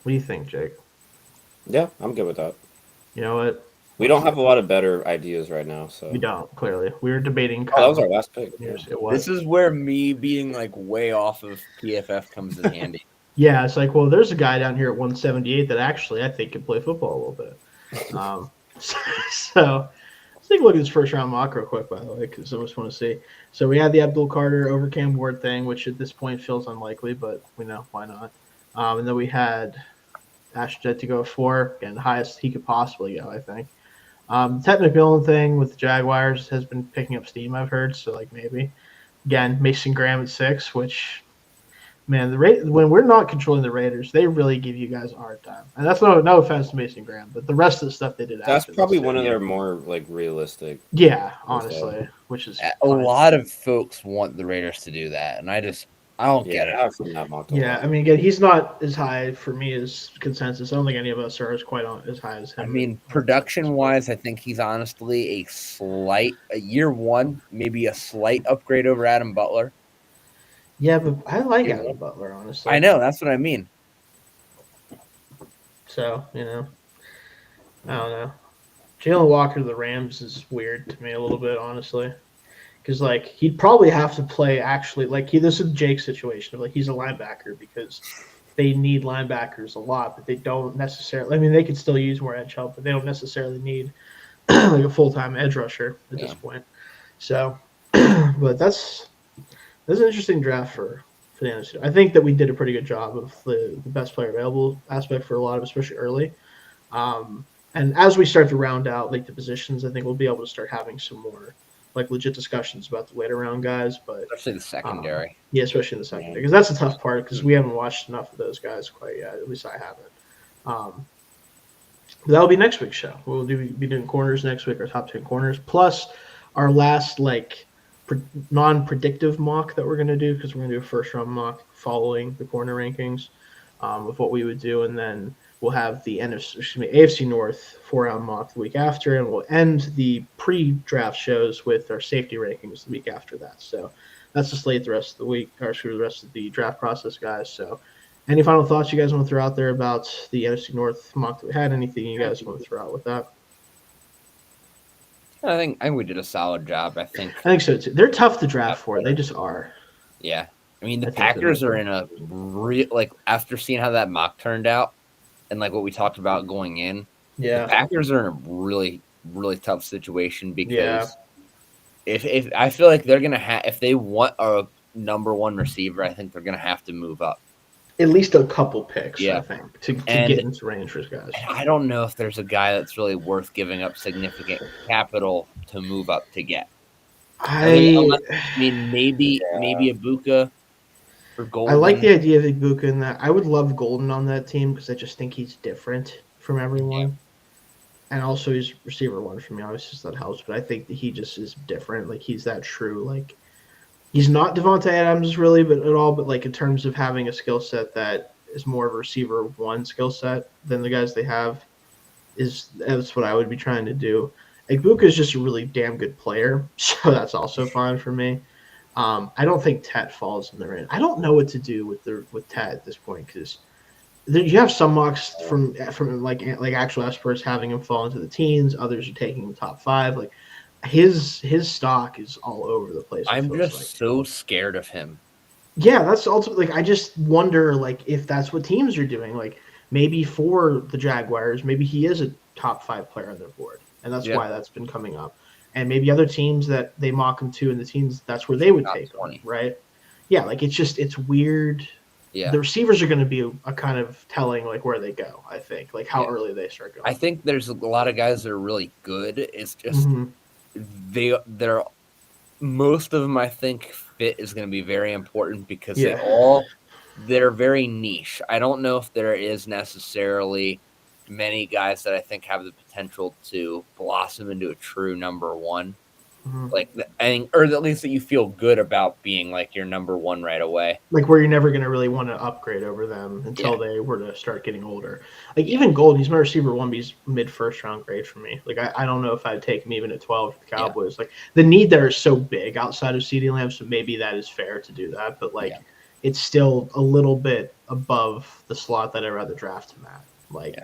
do you think, Jake? Yeah, I'm good with that. You know what? We don't have a lot of better ideas right now, so We don't, clearly. We were debating. that was our last pick. Yes, it was. This is where me being like way off of PFF comes in handy. Yeah, it's like, well, there's a guy down here at 178 that actually I think can play football a little bit. So let's take a look at this first round mock real quick, by the way, because I just want to see. So we had the Abdul Carter over Cam Ward thing, which at this point feels unlikely, but we know why not. And then we had Ashton to go 4, and the highest he could possibly go, I think. Ted McMillan thing with the Jaguars has been picking up steam, I've heard, so like maybe. Again, Mason Graham at 6, which, man, when we're not controlling the Raiders, they really give you guys a hard time. And that's no offense to Mason Graham, but the rest of the stuff they did That's after probably this, one of their more like realistic. Yeah, honestly, which is A lot of folks want the Raiders to do that, and I don't get it. I've seen that mocked a Yeah, lot. I mean, again, he's not as high for me as consensus. I don't think any of us are quite as high as him. I mean, production-wise, I think he's honestly a year one, maybe a slight upgrade over Adam Butler. Yeah, but I like Adam Butler, honestly. I know, that's what I mean. So, I don't know. Jalen Walker to the Rams is weird to me a little bit, honestly. Because, like, he'd probably have to play actually, like, this is Jake's situation. Like, he's a linebacker because they need linebackers a lot, but they don't necessarily – I mean, they could still use more edge help, but they don't necessarily need, like, a full-time edge rusher at this point. So, but that's an interesting draft for the NFC. I think that we did a pretty good job of the best player available aspect for a lot of, especially early. And as we start to round out, like, the positions, I think we'll be able to start having some more – like legit discussions about the later round guys, but Especially the secondary. Yeah, especially in the secondary, because that's the tough part because we haven't watched enough of those guys quite yet. At least I haven't. That'll be next week's show. We'll be doing corners next week, our top 10 corners, plus our last non-predictive mock that we're going to do, because we're going to do a first-round mock following the corner rankings of what we would do, and then we'll have the AFC North 4-round mock the week after, and we'll end the pre-draft shows with our safety rankings the week after that. So that's the slate the rest of the week, or the rest of the draft process, guys. So any final thoughts you guys want to throw out there about the NFC North mock that we had? Anything you guys want to throw out with that? I think we did a solid job. I think so too. They're tough to draft for. They just are. Yeah. I mean, the Packers are in a after seeing how that mock turned out and like what we talked about going in, the Packers are in a really, really tough situation because if I feel like they're going to have, if they want a number one receiver, I think they're going to have to move up. At least a couple picks, I think, to get into range for guys. I don't know if there's a guy that's really worth giving up significant capital to move up to get. I mean, maybe Ibuka or Golden. I like the idea of Ibuka in that. I would love Golden on that team because I just think he's different from everyone. Yeah. And also he's receiver one for me. Obviously, so that helps. But I think that he just is different. Like, he's that true, like, he's not Devontae Adams really, but at all. But like in terms of having a skill set that is more of a receiver one skill set than the guys they have, that's what I would be trying to do. Ibuka is just a really damn good player, so that's also fine for me. I don't think Tet falls in the range. I don't know what to do with Tet at this point because you have some mocks from like actual experts having him fall into the teens. Others are taking him top 5. Like, his stock is all over the place. I'm just so scared of him. Yeah, that's also like, I just wonder like if that's what teams are doing. Like, maybe for the Jaguars, maybe he is a top 5 player on their board, and that's why that's been coming up. And maybe other teams that they mock him to in the teens, that's where they would take him, right? Yeah, like it's weird. Yeah, the receivers are going to be a kind of telling like where they go. I think like how early they start going. I think there's a lot of guys that are really good. It's just. They're most of them, I think, fit is going to be very important because they're very niche. I don't know if there is necessarily many guys that I think have the potential to blossom into a true number one. Like, or at least that you feel good about being like your number one right away. Like, where you're never going to really want to upgrade over them until they were to start getting older. Like, even Gold, he's my receiver one, but he's mid-first round grade for me. Like, I don't know if I'd take him even at 12 for the Cowboys. Like, the need there is so big outside of CeeDee Lamb, so maybe that is fair to do that. But, like, it's still a little bit above the slot that I'd rather draft him at. Like,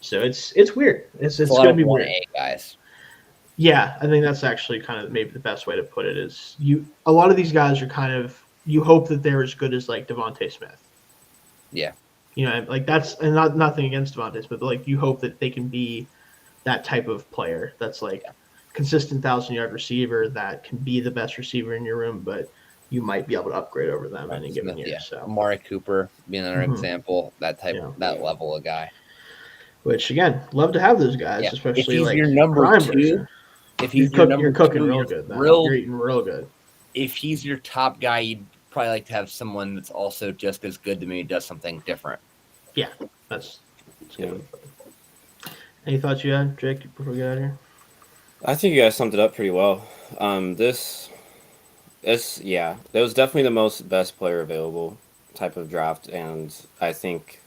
so it's weird. It's going to be weird. Guys. Yeah, I think that's actually kind of maybe the best way to put it is a lot of these guys are kind of, you hope that they're as good as like Devontae Smith. Yeah. You know, like that's, and nothing against Devontae Smith, but like you hope that they can be that type of player that's like consistent 1,000-yard receiver that can be the best receiver in your room, but you might be able to upgrade over them in any given year. So Amari Cooper being another example, that type that level of guy. Which again, love to have those guys, especially if he's like your number 2. If he's you're cooking real good. You're eating real good. If he's your top guy, you'd probably like to have someone that's also just as good to me, does something different. Yeah, that's good. Any thoughts you had, Jake, before we get out of here? I think you guys summed it up pretty well. That was definitely the best player available type of draft, and I think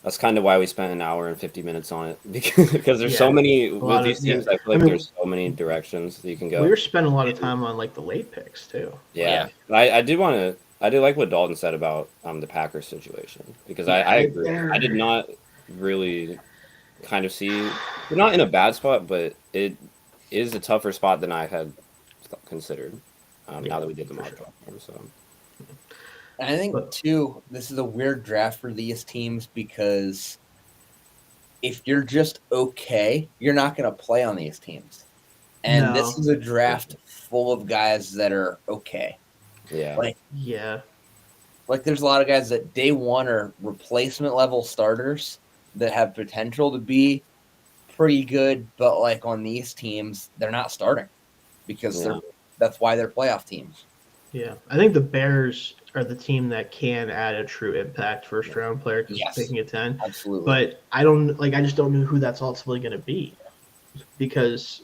that's kind of why we spent an hour and 50 minutes on it because there's so many with these teams. I feel like there's so many directions that you can go. We were spending a lot of time on like the late picks too. Yeah. I did like what Dalton said about the Packers situation because I agree. I did not really kind of see, we're not in a bad spot, but it is a tougher spot than I had considered. Now that we did the mock draft, so. And I think, too, this is a weird draft for these teams because if you're just okay, you're not going to play on these teams. And this is a draft full of guys that are okay. Yeah. Like, there's a lot of guys that day one are replacement-level starters that have potential to be pretty good, but, like, on these teams, they're not starting because that's why they're playoff teams. Yeah, I think the Bears are the team that can add a true impact first round player because Yes. picking a 10. Absolutely. But I just don't know who that's ultimately going to be because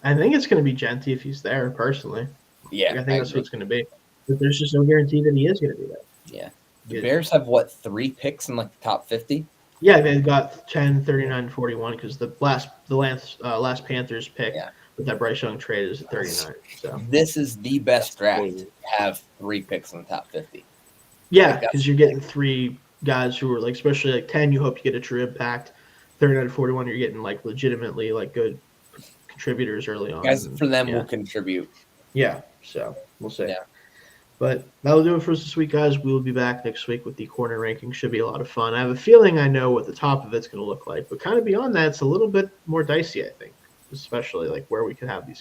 I think it's going to be Genty if he's there personally. Yeah, I think that's what it's going to be. But there's just no guarantee that he is going to be there. Yeah. The Bears have, 3 picks in, the top 50? Yeah, they've got 10, 39, 41 because the last Panthers pick with that Bryce Young trade is at 39. So this is the best draft to have 3 picks in the top 50. Yeah, because you're getting 3 guys who are especially 10. You hope you get a true impact. 39 to 41, you're getting legitimately good contributors early on. Guys for them will contribute. Yeah, so we'll see. Yeah. But that'll do it for us this week, guys. We will be back next week with the corner ranking. Should be a lot of fun. I have a feeling I know what the top of it's going to look like, but kind of beyond that, it's a little bit more dicey, I think, especially where we could have these